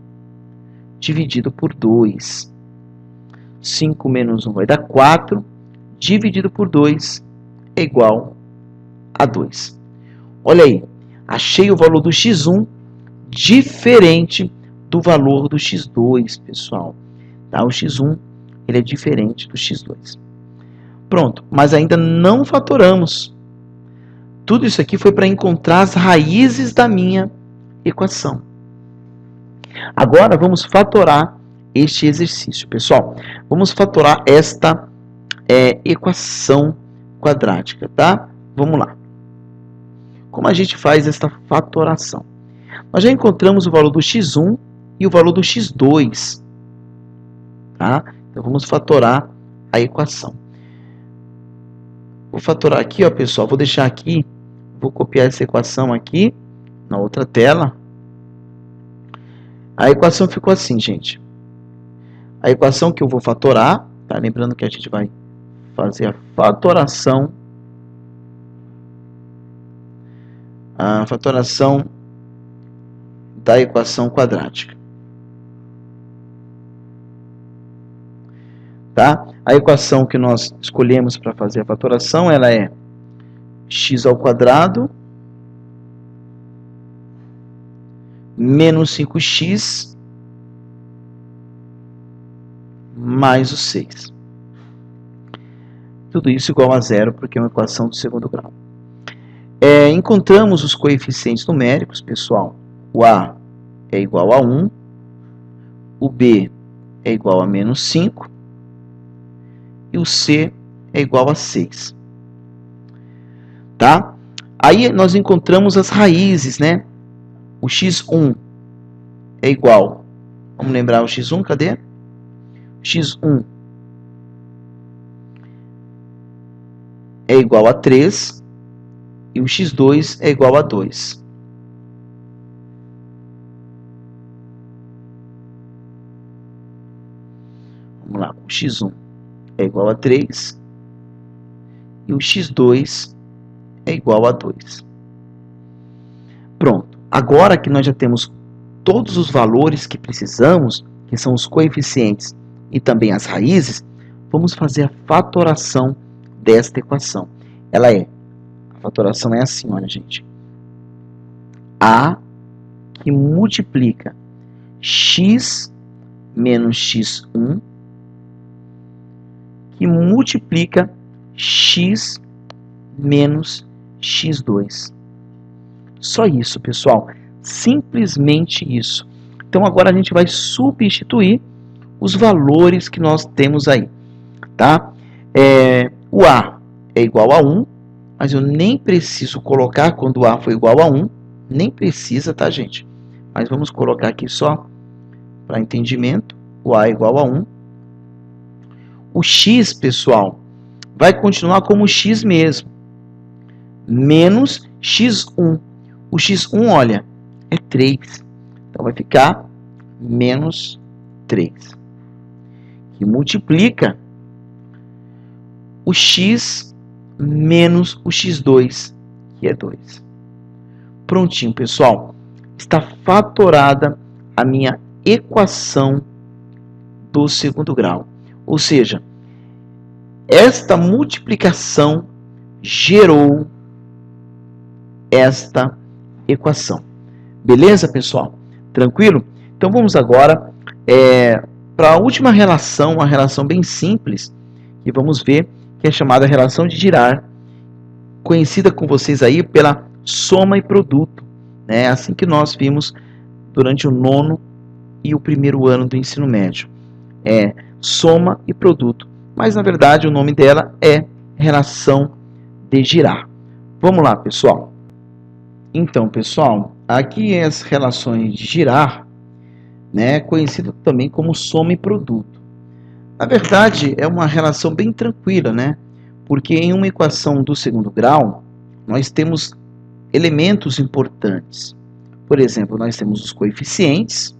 dividido por 2. 5 menos 1 vai dar 4, dividido por 2 é igual a 2. Olha aí, achei o valor do x1 diferente do valor do x2, pessoal. Tá? O x1 ele é diferente do x2. Pronto, mas ainda não fatoramos. Tudo isso aqui foi para encontrar as raízes da minha equação. Agora vamos fatorar este exercício, pessoal. Vamos fatorar esta equação quadrática, tá? Vamos lá. Como a gente faz esta fatoração? Nós já encontramos o valor do x1 e o valor do x2, tá? Então vamos fatorar a equação. Vou fatorar aqui, ó, pessoal. Vou deixar aqui, vou copiar essa equação aqui na outra tela. A equação ficou assim, gente. A equação que eu vou fatorar, tá? Lembrando que a gente vai fazer a fatoração da equação quadrática. Tá? A equação que nós escolhemos para fazer a fatoração, ela é x ao quadrado menos 5x mais o 6. Tudo isso igual a zero, porque é uma equação do segundo grau. Encontramos os coeficientes numéricos, pessoal. O a é igual a 1, o b é igual a menos 5 e o c é igual a 6. Tá? Aí nós encontramos as raízes, né? O x1 é igual, vamos lembrar o x1, cadê? x1 é igual a 3 e o x2 é igual a 2. Vamos o x1 é igual a 3 e o x2 é igual a 2. Pronto. Agora que nós já temos todos os valores que precisamos, que são os coeficientes e também as raízes, vamos fazer a fatoração desta equação. A fatoração é assim, olha, gente. A que multiplica x menos x1 que multiplica x menos x2. Só isso, pessoal. Simplesmente isso. Então agora a gente vai substituir os valores que nós temos aí, tá? O A é igual a 1, mas eu nem preciso colocar quando o A for igual a 1. Nem precisa, tá, gente? Mas vamos colocar aqui só para entendimento. O A é igual a 1. O X, pessoal, vai continuar como X mesmo. Menos X1. O X1, olha, é 3. Então vai ficar menos 3. Que multiplica o X menos o X2, que é 2. Prontinho, pessoal. Está fatorada a minha equação do segundo grau. Ou seja, esta multiplicação gerou esta equação. Beleza, pessoal? Tranquilo? Então vamos agora para a última relação, uma relação bem simples, que vamos ver, que é chamada relação de Girard, conhecida com vocês aí pela soma e produto, né? Assim que nós vimos durante o 9º e o 1º ano do ensino médio. Soma e produto. Mas na verdade o nome dela é relação de Girard. Vamos lá, pessoal. Então, pessoal, aqui as relações de Girard, né, conhecido também como soma e produto. Na verdade, é uma relação bem tranquila, né? Porque em uma equação do segundo grau, nós temos elementos importantes. Por exemplo, nós temos os coeficientes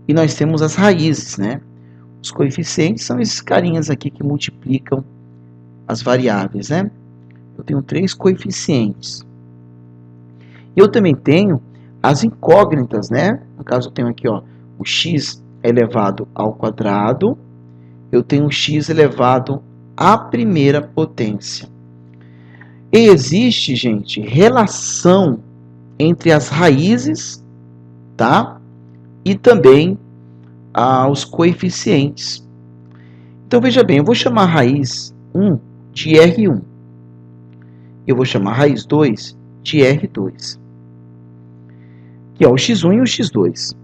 e nós temos as raízes, né? Os coeficientes são esses carinhas aqui que multiplicam as variáveis, né? Eu tenho 3 coeficientes. Eu também tenho as incógnitas, né? No caso, eu tenho aqui, ó, o x elevado ao quadrado. Eu tenho o x elevado à primeira potência. E existe, gente, relação entre as raízes, tá? E também os coeficientes. Então, veja bem, eu vou chamar a raiz 1 de R1. Eu vou chamar a raiz 2 de R2. Que é o x1 e o x2.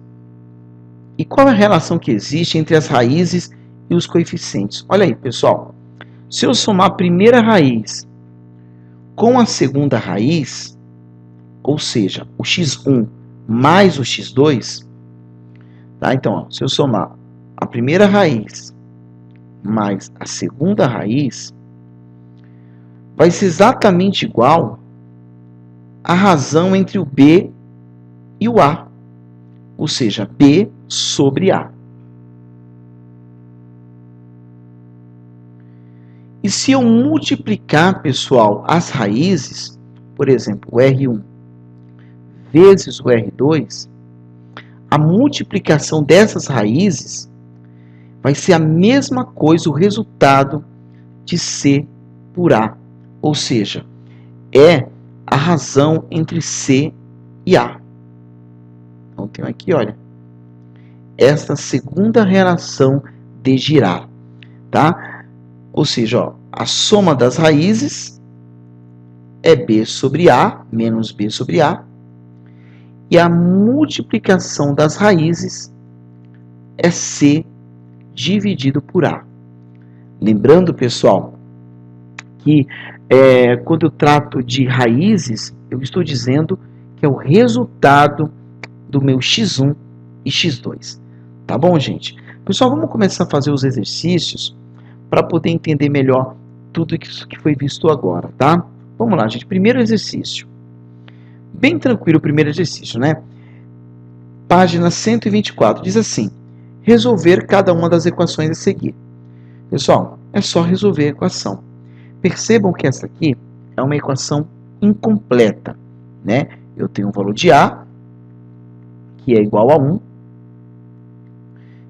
E qual é a relação que existe entre as raízes e os coeficientes? Olha aí, pessoal. Se eu somar a primeira raiz com a segunda raiz, ou seja, o x1 mais o x2, tá? Então, ó, se eu somar a primeira raiz mais a segunda raiz, vai ser exatamente igual à razão entre o b e o a, ou seja, b sobre a. E se eu multiplicar, pessoal, as raízes, por exemplo, o R1 vezes o R2, a multiplicação dessas raízes vai ser a mesma coisa, o resultado de C por A. Ou seja, é a razão entre C e A. Então, tenho aqui, olha, esta segunda relação de Girard, tá? Ou seja, ó, a soma das raízes é B sobre A menos B sobre A. E a multiplicação das raízes é C dividido por A. Lembrando, pessoal, que quando eu trato de raízes, eu estou dizendo que é o resultado do meu x1 e x2. Tá bom, gente? Pessoal, vamos começar a fazer os exercícios para poder entender melhor tudo isso que foi visto agora, tá? Vamos lá, gente. Primeiro exercício. Bem tranquilo o primeiro exercício, né? Página 124. Diz assim: resolver cada uma das equações a seguir. Pessoal, é só resolver a equação. Percebam que essa aqui é uma equação incompleta, né? Eu tenho um valor de A, que é igual a 1.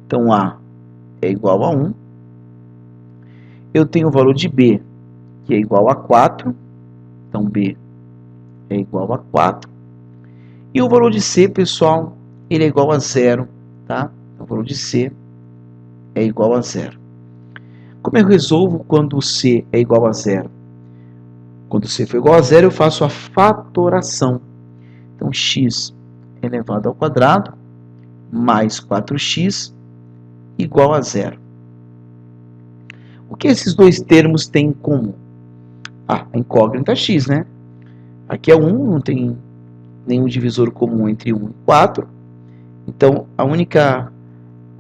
Então, A é igual a 1. Eu tenho o valor de B, que é igual a 4. Então, B é igual a 4. E o valor de C, pessoal, ele é igual a 0, tá? O valor de C é igual a 0. Como eu resolvo quando o C é igual a 0? Quando C for igual a 0, eu faço a fatoração. Então, x elevado ao quadrado mais 4x igual a 0. O que esses dois termos têm em comum? A incógnita x, né? Aqui é 1, não tem nenhum divisor comum entre 1 e 4. Então, a única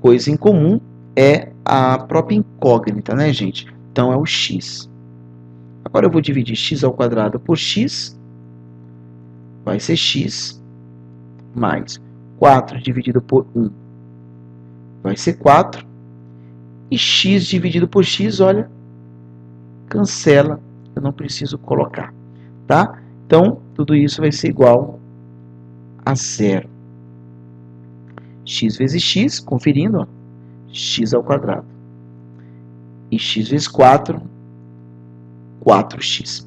coisa em comum é a própria incógnita, né, gente? Então, é o x. Agora eu vou dividir x ao quadrado por x. Vai ser x mais 4 dividido por 1 vai ser 4. E x dividido por x, olha, cancela. Eu não preciso colocar, tá? Então, tudo isso vai ser igual a 0. X vezes x, conferindo, ó, x ao quadrado. E x vezes 4, 4x.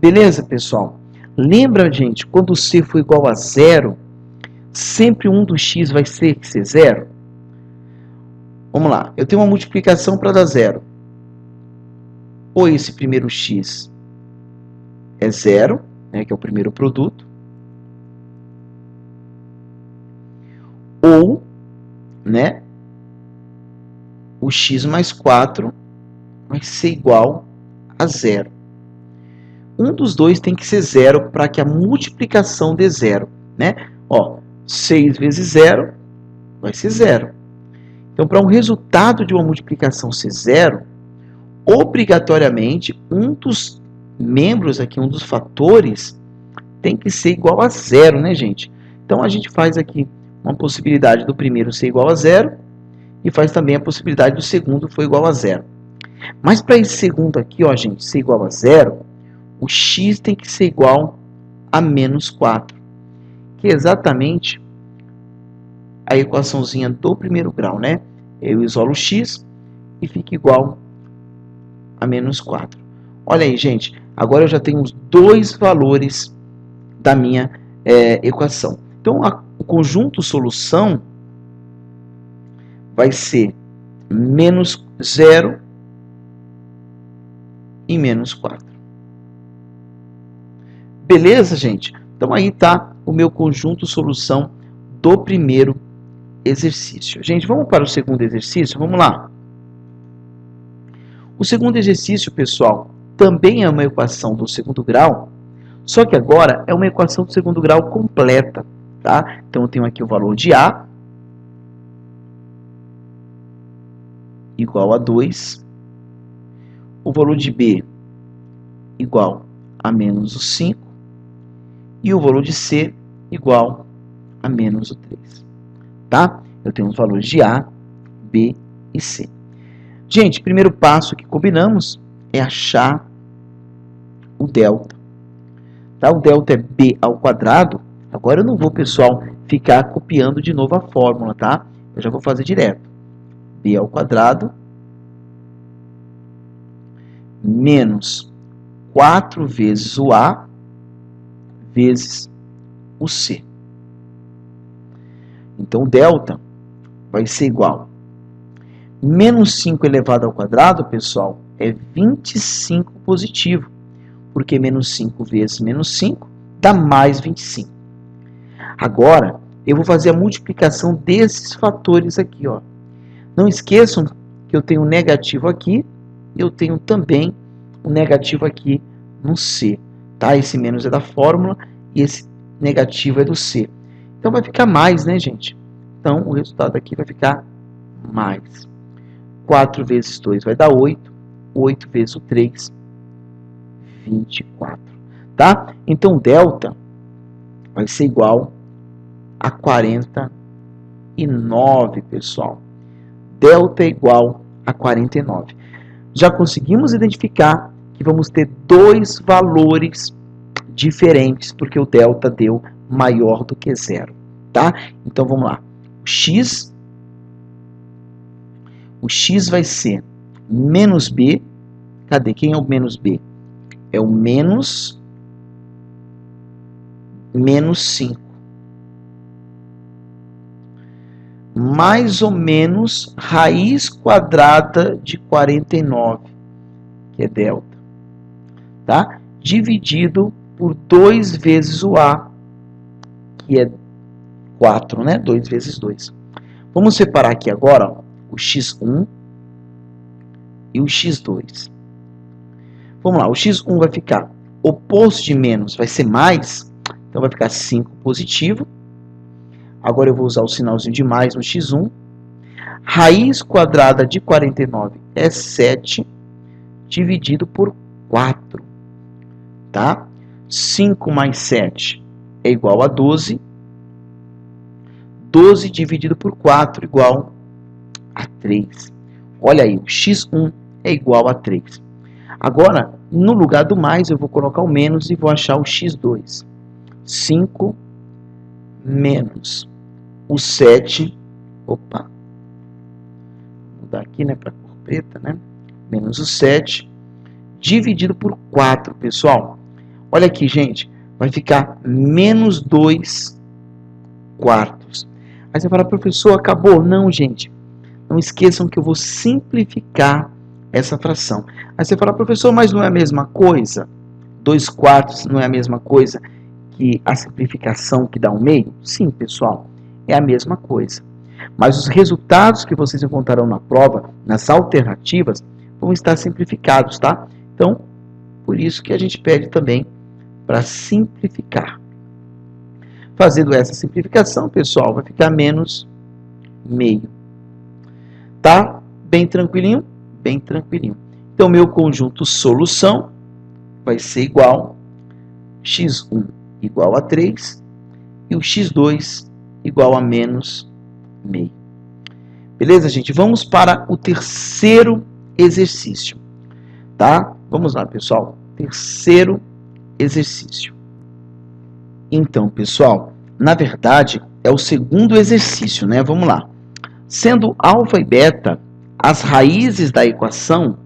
Beleza, pessoal? Lembra, gente, quando o c for igual a 0, sempre um dos x vai ser 0? Vamos lá, eu tenho uma multiplicação para dar 0. Ou esse primeiro x é 0, né, que é o primeiro produto, ou, né, o x mais 4 vai ser igual a 0. Um dos dois tem que ser 0 para que a multiplicação dê 0, né? Ó, 6 vezes 0 vai ser 0. Então, para um resultado de uma multiplicação ser 0, obrigatoriamente, um dos membros aqui, um dos fatores, tem que ser igual a 0, né, gente? Então, a gente faz aqui uma possibilidade do primeiro ser igual a 0 e faz também a possibilidade do segundo for igual a 0. Mas para esse segundo aqui, ó, gente, ser igual a 0, o x tem que ser igual a menos 4, que é exatamente a equaçãozinha do primeiro grau, né? Eu isolo o x e fica igual a menos 4. Olha aí, gente, agora eu já tenho os dois valores da minha equação. Então, o conjunto solução vai ser menos 0 e menos 4. Beleza, gente? Então, aí está o meu conjunto solução do primeiro exercício. Gente, vamos para o segundo exercício? Vamos lá. O segundo exercício, pessoal, também é uma equação do segundo grau, só que agora é uma equação do segundo grau completa, tá? Então, eu tenho aqui o valor de A igual a 2, o valor de B igual a menos o 5 e o valor de C igual a menos o 3. Tá? Eu tenho os valores de A, B e C. Gente, primeiro passo que combinamos é achar o delta. Tá? O delta é B ao quadrado. Agora eu não vou, pessoal, ficar copiando de novo a fórmula, tá? Eu já vou fazer direto. B ao quadrado menos 4 vezes o A vezes o C. Então, o delta vai ser igual. Menos 5 elevado ao quadrado, pessoal, é 25 positivo. Porque menos 5 vezes menos 5 dá mais 25. Agora, eu vou fazer a multiplicação desses fatores aqui, ó. Não esqueçam que eu tenho um negativo aqui, eu tenho também um negativo aqui no C. Tá? Esse menos é da fórmula e esse negativo é do C. Então, vai ficar mais, né, gente? Então, o resultado aqui vai ficar mais. 4 vezes 2 vai dar 8. 8 vezes o 3, 24. Tá? Então, delta vai ser igual a 49, pessoal. Delta é igual a 49. Já conseguimos identificar que vamos ter dois valores diferentes, porque o delta deu maior do que zero, tá? Então vamos lá. O x vai ser menos b. Cadê? Quem é o menos b? É o menos 5. Mais ou menos raiz quadrada de 49, que é delta, tá? Dividido por 2 vezes o a, que é 4, né? 2 vezes 2. Vamos separar aqui agora, ó, o x1 e o x2. Vamos lá, o x1 vai ficar oposto de menos, vai ser mais, então vai ficar 5 positivo. Agora eu vou usar o sinalzinho de mais no x1. Raiz quadrada de 49 é 7, dividido por 4. Tá? 5 mais 7 é igual a 12. 12 dividido por 4 igual a 3. Olha aí, o x1 é igual a 3. Agora, no lugar do mais, eu vou colocar o menos e vou achar o x2. 5 menos o 7, opa, vou mudar aqui, né, para cor preta, né, menos o 7, dividido por 4, pessoal. Olha aqui, gente, vai ficar menos 2 quartos. Aí você fala, professor, acabou? Não, gente, não esqueçam que eu vou simplificar essa fração. Aí você fala, professor, mas não é a mesma coisa? 2 quartos não é a mesma coisa que a simplificação que dá 1/2? Sim, pessoal, é a mesma coisa. Mas os resultados que vocês encontrarão na prova, nas alternativas, vão estar simplificados, tá? Então, por isso que a gente pede também para simplificar. Fazendo essa simplificação, pessoal, vai ficar menos meio. Tá? Bem tranquilinho? Bem tranquilinho. Então, meu conjunto solução vai ser igual x1 igual a 3 e o x2 igual a menos meio. Beleza, gente? Vamos para o terceiro exercício. Tá? Vamos lá, pessoal. Terceiro exercício. Então, pessoal, na verdade, é o segundo exercício, né? Vamos lá. Sendo alfa e beta as raízes da equação,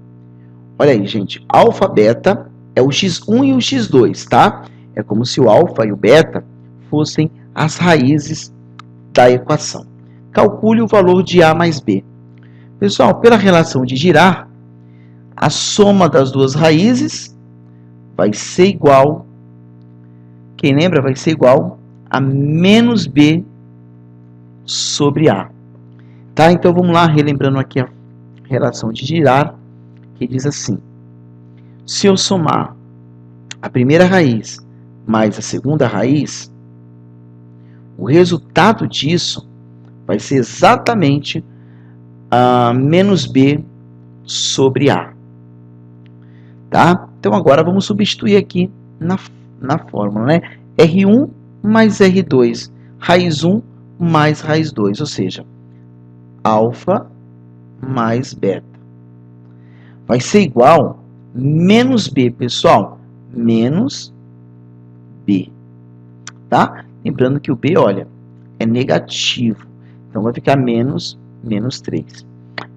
olha aí, gente, alfa, beta é o x1 e o x2, tá? É como se o alfa e o beta fossem as raízes da equação. Calcule o valor de a mais b. Pessoal, pela relação de girar, a soma das duas raízes vai ser igual, quem lembra, vai ser igual a menos b sobre a. Tá? Então vamos lá, relembrando aqui a relação de girar, que diz assim: se eu somar a primeira raiz mais a segunda raiz, o resultado disso vai ser exatamente menos b sobre a. Tá? Então agora vamos substituir aqui na fórmula, né? R1 mais R2, raiz 1 mais raiz 2, ou seja, alfa mais beta. Vai ser igual menos b, pessoal, menos b, tá? Lembrando que o b, olha, é negativo, então vai ficar menos 3.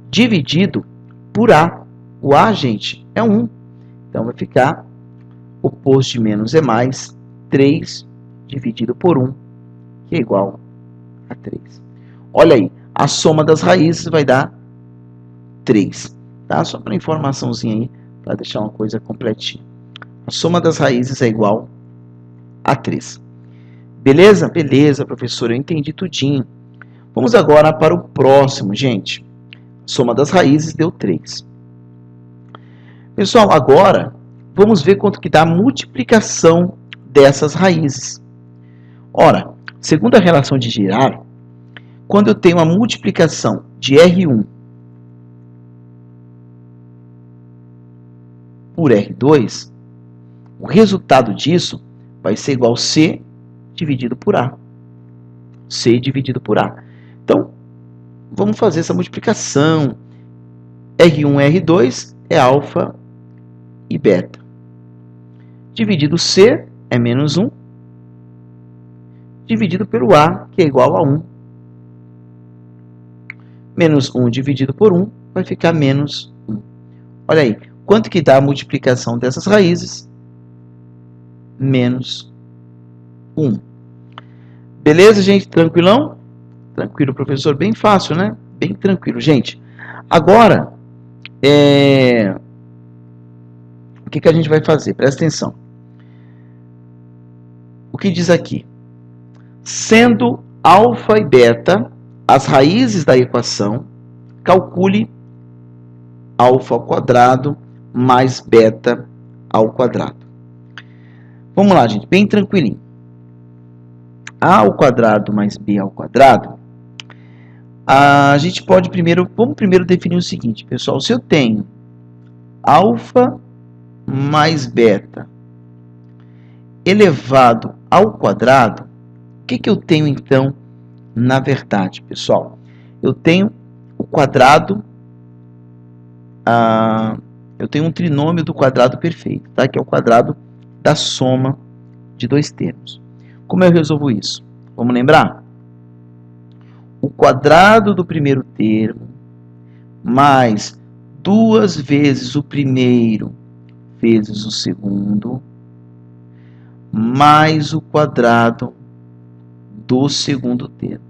Dividido por a. O a, gente, é 1, então vai ficar oposto de menos é mais, 3 dividido por 1, que é igual a 3. Olha aí, a soma das raízes vai dar 3. Tá? Só para informaçãozinha aí, para deixar uma coisa completinha. A soma das raízes é igual a 3. Beleza? Beleza, professor, eu entendi tudinho. Vamos agora para o próximo, gente. A soma das raízes deu 3. Pessoal, agora vamos ver quanto que dá a multiplicação dessas raízes. Ora, segundo a relação de girar, quando eu tenho a multiplicação de R1 por R2, o resultado disso vai ser igual a C dividido por A. C dividido por A. Então, vamos fazer essa multiplicação. R1 e R2 é alfa e beta. Dividido C é menos 1, dividido pelo A, que é igual a 1. Menos 1 dividido por 1 vai ficar menos 1. Olha aí, quanto que dá a multiplicação dessas raízes? Menos 1. Beleza, gente? Tranquilão? Tranquilo, professor. Bem fácil, né? Bem tranquilo, gente. Agora, o que a gente vai fazer? Presta atenção. O que diz aqui? Sendo alfa e beta as raízes da equação, calcule alfa ao quadrado mais beta ao quadrado. Vamos lá, gente, bem tranquilinho. A ao quadrado mais b ao quadrado, a gente pode vamos primeiro definir o seguinte, pessoal. Se eu tenho alfa mais beta elevado ao quadrado, o que eu tenho então na verdade, pessoal? Eu tenho o quadrado, eu tenho um trinômio do quadrado perfeito, tá? Que é o quadrado da soma de dois termos. Como eu resolvo isso? Vamos lembrar? O quadrado do primeiro termo mais 2 vezes o primeiro vezes o segundo mais o quadrado do segundo termo.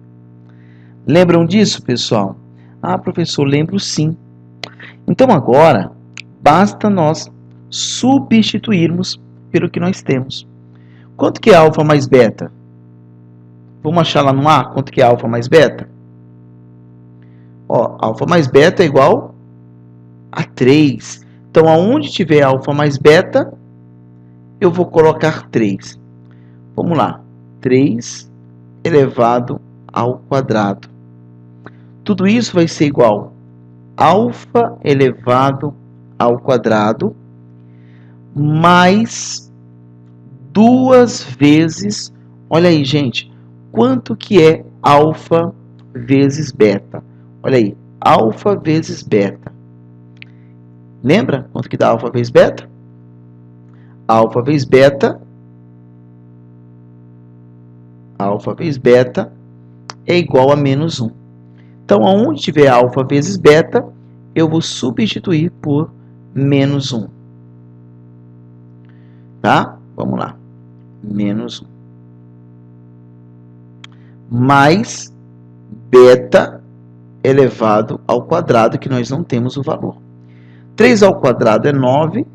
Lembram disso, pessoal? Ah, professor, lembro sim. Então agora, basta nós substituirmos pelo que nós temos. Quanto que é alfa mais beta? Vamos achar lá no A quanto que é alfa mais beta? Ó, alfa mais beta é igual a 3. Então, aonde tiver alfa mais beta, eu vou colocar 3. Vamos lá. 3 elevado ao quadrado. Tudo isso vai ser igual a alfa elevado ao quadrado mais 2 vezes... Olha aí, gente. Quanto que é alfa vezes beta? Olha aí. Alfa vezes beta. Lembra quanto que dá alfa vezes beta? Alfa vezes beta é igual a menos 1. Então, aonde tiver alfa vezes beta, eu vou substituir por menos 1. Tá? Vamos lá. Menos 1. Mais beta elevado ao quadrado, que nós não temos o valor. 3 ao quadrado é 9,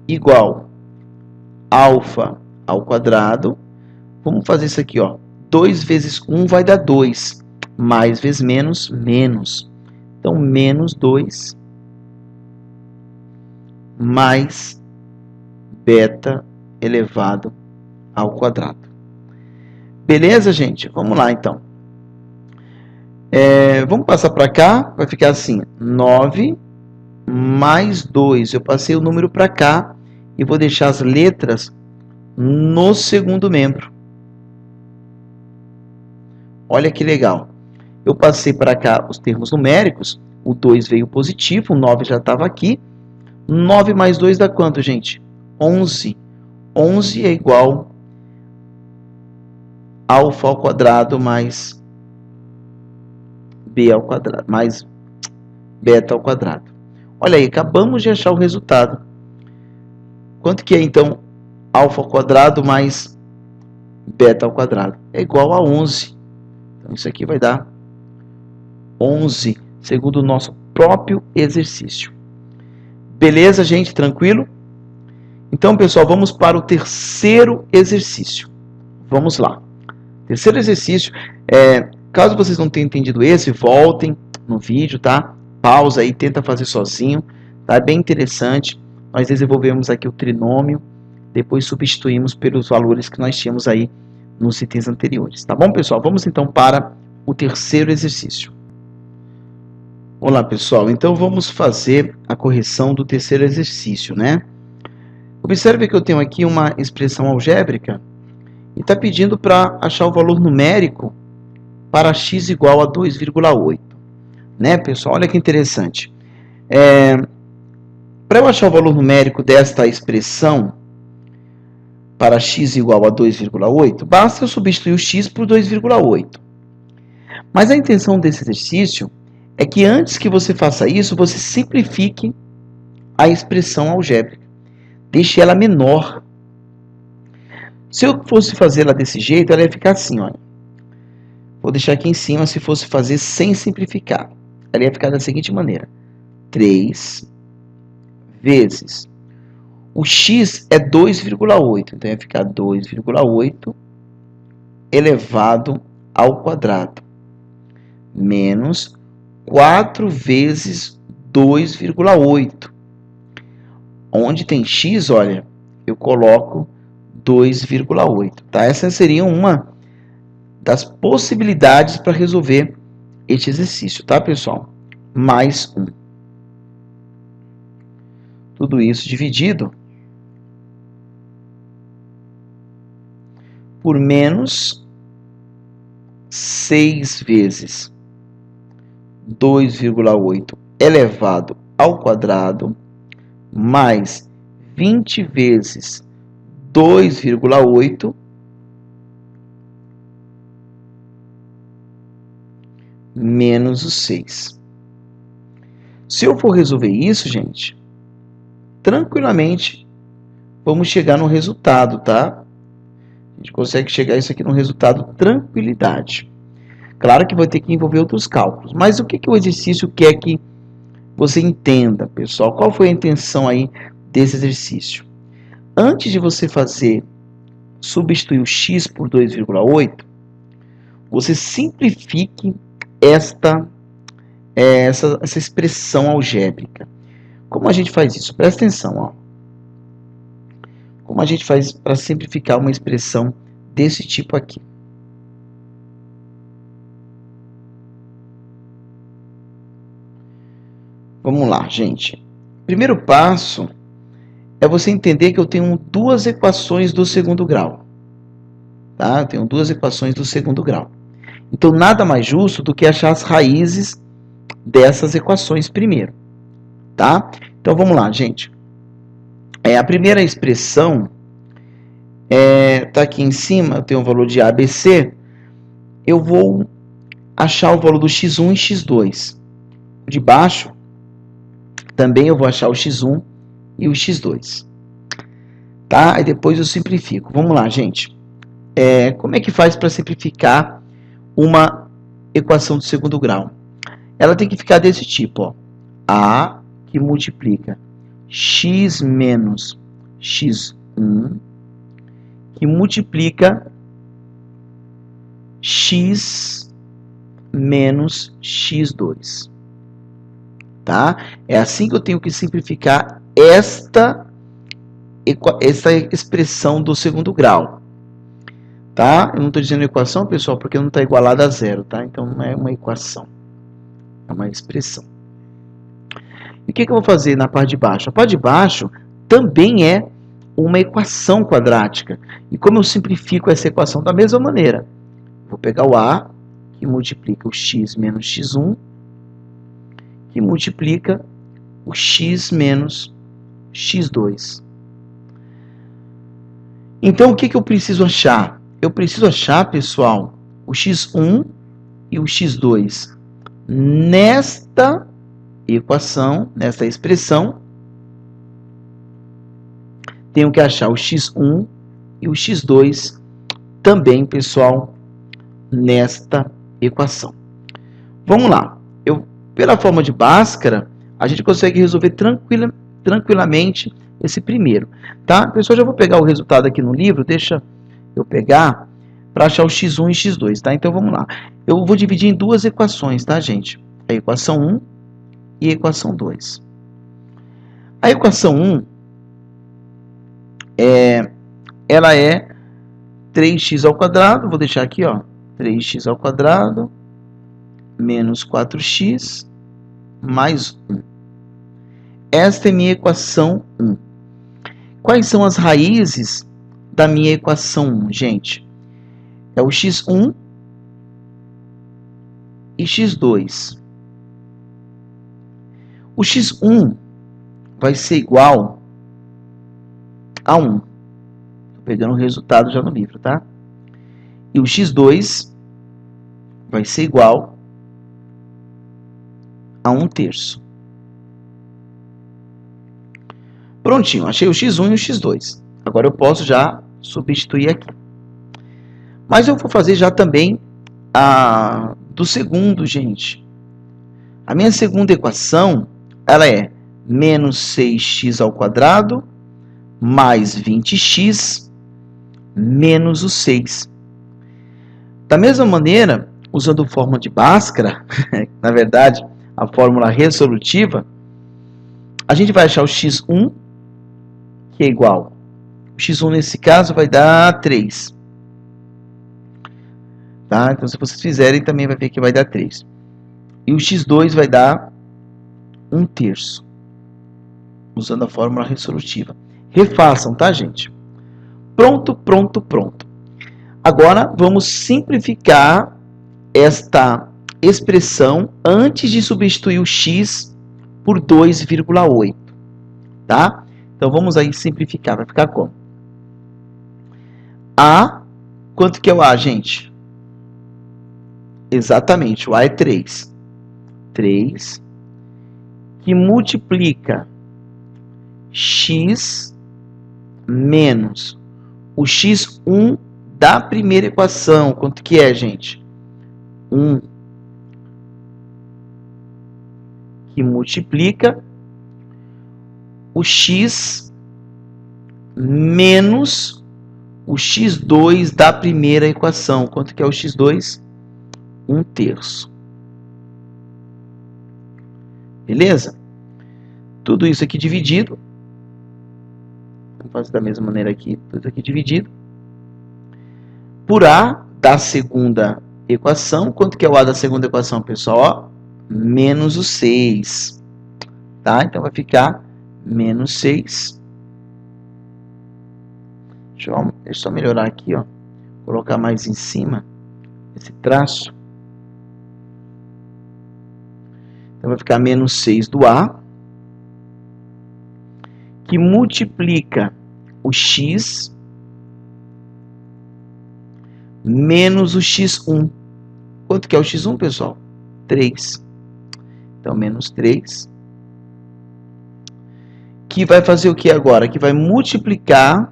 igual alfa ao quadrado. Vamos fazer isso aqui, ó. 2 vezes 1 vai dar 2. Mais vezes menos, menos. Então, menos 2 mais beta elevado ao quadrado. Beleza, gente? Vamos lá, então. Vamos passar para cá. Vai ficar assim, 9 mais 2. Eu passei o número para cá e vou deixar as letras no segundo membro. Olha que legal. Eu passei para cá os termos numéricos. O 2 veio positivo, o 9 já estava aqui. 9 mais 2 dá quanto, gente? 11. 11 é igual a alfa ao quadrado mais b ao quadrado, mais beta ao quadrado. Olha aí, acabamos de achar o resultado. Quanto que é, então, alfa ao quadrado mais beta ao quadrado? É igual a 11. Então, isso aqui vai dar 11, segundo o nosso próprio exercício. Beleza, gente? Tranquilo? Então, pessoal, vamos para o terceiro exercício. Vamos lá. Terceiro exercício, caso vocês não tenham entendido esse, voltem no vídeo, tá? Pausa aí, tenta fazer sozinho, tá? É bem interessante. Nós desenvolvemos aqui o trinômio, depois substituímos pelos valores que nós tínhamos aí nos itens anteriores, tá bom, pessoal? Vamos então para o terceiro exercício. Olá, pessoal. Então, vamos fazer a correção do terceiro exercício, né? Observe que eu tenho aqui uma expressão algébrica e está pedindo para achar o valor numérico para x igual a 2,8. Né, pessoal? Olha que interessante. Para eu achar o valor numérico desta expressão, para x igual a 2,8, basta eu substituir o x por 2,8. Mas a intenção desse exercício é que antes que você faça isso, você simplifique a expressão algébrica. Deixe ela menor. Se eu fosse fazê-la desse jeito, ela ia ficar assim, olha. Vou deixar aqui em cima se fosse fazer sem simplificar. Ela ia ficar da seguinte maneira. 3 vezes. O x é 2,8. Então ia ficar 2,8 elevado ao quadrado. Menos 4 vezes 2,8. Onde tem x, olha, eu coloco 2,8. Tá? Essa seria uma das possibilidades para resolver este exercício, tá, pessoal? Mais 1. Tudo isso dividido por menos 6 vezes 2,8 elevado ao quadrado mais 20 vezes 2,8 menos o 6. Se eu for resolver isso, gente, tranquilamente vamos chegar no resultado, tá? A gente consegue chegar isso aqui no resultado tranquilidade. Claro que vai ter que envolver outros cálculos, mas o que o exercício quer que você entenda, pessoal? Qual foi a intenção aí desse exercício? Antes de você substituir o x por 2,8, você simplifique essa expressão algébrica. Como a gente faz isso? Presta atenção, ó. Como a gente faz para simplificar uma expressão desse tipo aqui? Vamos lá, gente. Primeiro passo é você entender que eu tenho duas equações do segundo grau. Tá? Eu tenho duas equações do segundo grau. Então, nada mais justo do que achar as raízes dessas equações primeiro. Tá? Então, vamos lá, gente. A primeira expressão está aqui em cima, eu tenho o valor de ABC. Eu vou achar o valor do x1 e x2. De baixo, também eu vou achar o x1 e o x2. Tá? Aí depois eu simplifico. Vamos lá, gente. Como é que faz para simplificar uma equação do segundo grau? Ela tem que ficar desse tipo, ó. A que multiplica x menos x1 que multiplica x menos x2. Tá? É assim que eu tenho que simplificar esta expressão do segundo grau. Tá? Eu não estou dizendo equação, pessoal, porque não está igualada a zero. Tá? Então não é uma equação. É uma expressão. E o que eu vou fazer na parte de baixo? A parte de baixo também é uma equação quadrática. E como eu simplifico essa equação da mesma maneira? Vou pegar o A, que multiplica o x menos x1, que multiplica o x menos x2. Então, o que eu preciso achar? Eu preciso achar, pessoal, o x1 e o x2 nesta equação, nesta expressão. Tenho que achar o x1 e o x2 também, pessoal, nesta equação. Vamos lá. Pela forma de Bhaskara, a gente consegue resolver tranquilamente esse primeiro. Tá? Pessoal, já vou pegar o resultado aqui no livro. Deixa eu pegar para achar o x1 e x2. Tá? Então, vamos lá. Eu vou dividir em duas equações, tá, gente? A equação 1 e a equação 2. A equação 1, ela é 3x ao quadrado, vou deixar aqui, ó, 3x ao quadrado menos 4x mais 1. Esta é minha equação 1. Quais são as raízes da minha equação 1, gente? É o x1 e x2. O x1 vai ser igual a 1. Estou pegando o resultado já no livro, tá? E o x2 vai ser igual a 1/3. Prontinho, achei o x1 e o x2. Agora eu posso já substituir aqui. Mas eu vou fazer já também a do segundo, gente. A minha segunda equação, ela é menos 6x ao quadrado mais 20x menos o 6. Da mesma maneira, usando fórmula de Bhaskara, na verdade, a fórmula resolutiva, a gente vai achar o x1, que é igual. O x1 nesse caso vai dar 3. Tá? Então, se vocês fizerem, também vai ver que vai dar 3. E o x2 vai dar 1/3. Usando a fórmula resolutiva. Refaçam, tá, gente? Pronto, pronto, pronto. Agora, vamos simplificar esta expressão antes de substituir o x por 2,8. Tá? Então, vamos aí simplificar. Vai ficar como? A, quanto que é o A, gente? Exatamente, o A é 3. 3, que multiplica x menos o x1 da primeira equação. Quanto que é, gente? 1. Que multiplica o x menos o x2 da primeira equação. Quanto que é o x2? 1/3. Beleza? Tudo isso aqui dividido. Vamos fazer da mesma maneira aqui. Tudo aqui dividido. Por A da segunda equação. Quanto que é o A da segunda equação, pessoal? Ó, menos o 6. Tá? Então vai ficar menos 6. Deixa eu só melhorar aqui, ó. Colocar mais em cima esse traço. Então vai ficar menos 6 do A, que multiplica o x menos o x1. Quanto que é o x1, pessoal? 3. Então, menos 3. Que vai fazer o que agora? Que vai multiplicar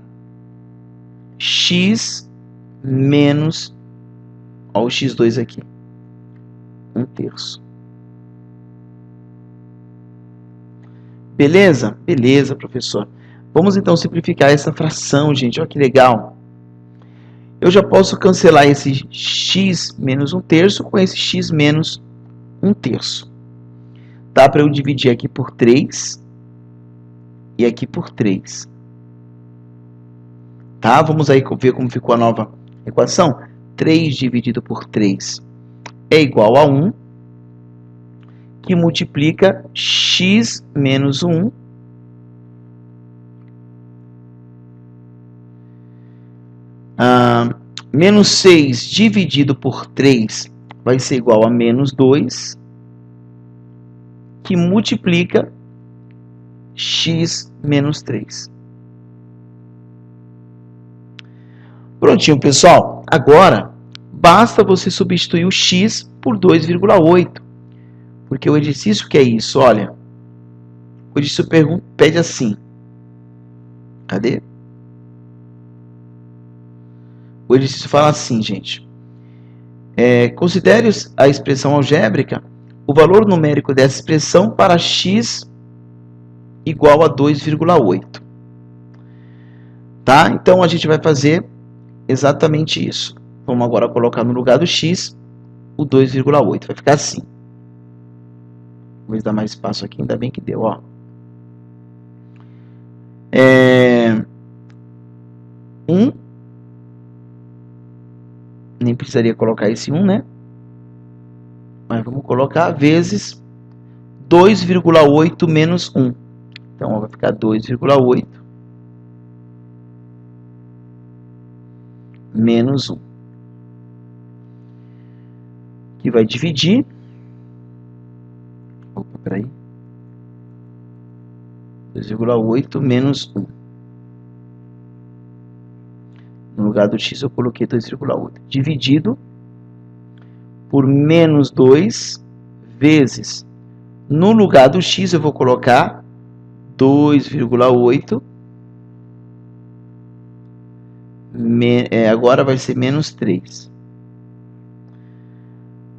x menos, ó, o x2 aqui. 1/3. Beleza? Beleza, professor. Vamos então simplificar essa fração, gente. Olha que legal. Eu já posso cancelar esse x menos 1/3 com esse x menos 1/3. Dá para eu dividir aqui por 3 e aqui por 3. Tá? Vamos aí ver como ficou a nova equação. 3 dividido por 3 é igual a 1, que multiplica x menos 1 menos 6 dividido por 3 vai ser igual a menos 2, que multiplica x menos 3. Prontinho, pessoal. Agora, basta você substituir o x por 2,8. Porque o exercício que é isso, olha. O exercício pede assim. Cadê? O exercício fala assim, gente. Considere a expressão algébrica o valor numérico dessa expressão para x igual a 2,8. Tá? Então, a gente vai fazer exatamente isso. Vamos agora colocar no lugar do x o 2,8. Vai ficar assim. Vou dar mais espaço aqui, ainda bem que deu, ó. 1. Nem precisaria colocar esse 1, né? Mas vamos colocar vezes 2,8 menos 1. Então, ó, vai ficar 2,8 menos 1. Que vai dividir. Opa, peraí. 2,8 menos 1. No lugar do x eu coloquei 2,8. Dividido por menos 2 vezes. No lugar do x eu vou colocar 2,8. Agora vai ser menos 3.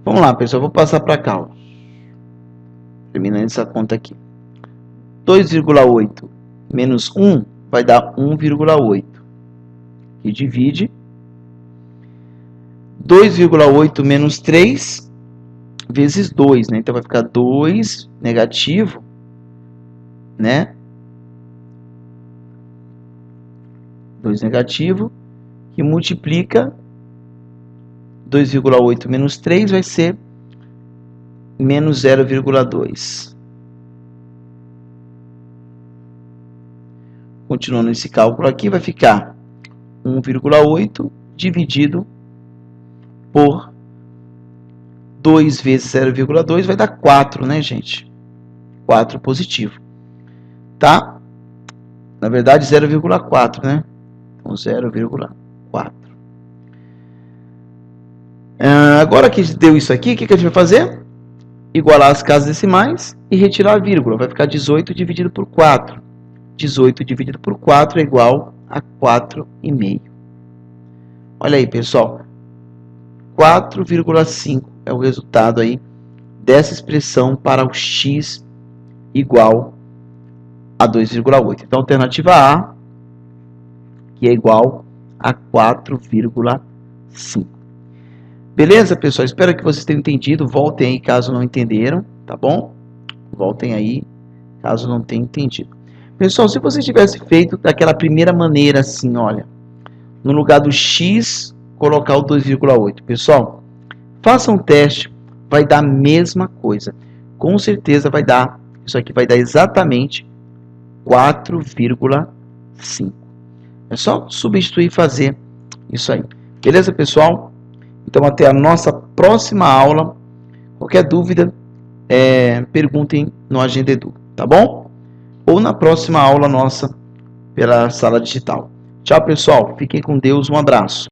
Vamos lá, pessoal. Vou passar para cá. Ó. Terminando essa conta aqui. 2,8 menos 1 vai dar 1,8. E divide 2,8 menos 3 vezes 2, né? Então vai ficar 2 negativo, né? 2 negativo, que multiplica 2,8 menos 3 vai ser menos 0,2. Continuando esse cálculo aqui, vai ficar 1,8 dividido por 2 vezes 0,2 vai dar 4, né, gente? 4 positivo. Tá? Na verdade, 0,4, né? Então, 0,4. Agora que deu isso aqui, o que a gente vai fazer? Igualar as casas decimais e retirar a vírgula. Vai ficar 18 dividido por 4. 18 dividido por 4 é igual a 4,5. Olha aí, pessoal. 4,5 é o resultado aí dessa expressão para o x igual a 2,8. Então, alternativa A, que é igual a 4,5. Beleza, pessoal? Espero que vocês tenham entendido. Voltem aí caso não entenderam, tá bom? Voltem aí caso não tenham entendido. Pessoal, se você tivesse feito daquela primeira maneira assim, olha, no lugar do x, colocar o 2,8. Pessoal, faça um teste, vai dar a mesma coisa. Com certeza vai dar, isso aqui vai dar exatamente 4,5. É só substituir e fazer isso aí. Beleza, pessoal? Então, até a nossa próxima aula. Qualquer dúvida, perguntem no Agenda Edu, tá bom? Ou na próxima aula nossa pela sala digital. Tchau, pessoal. Fiquem com Deus. Um abraço.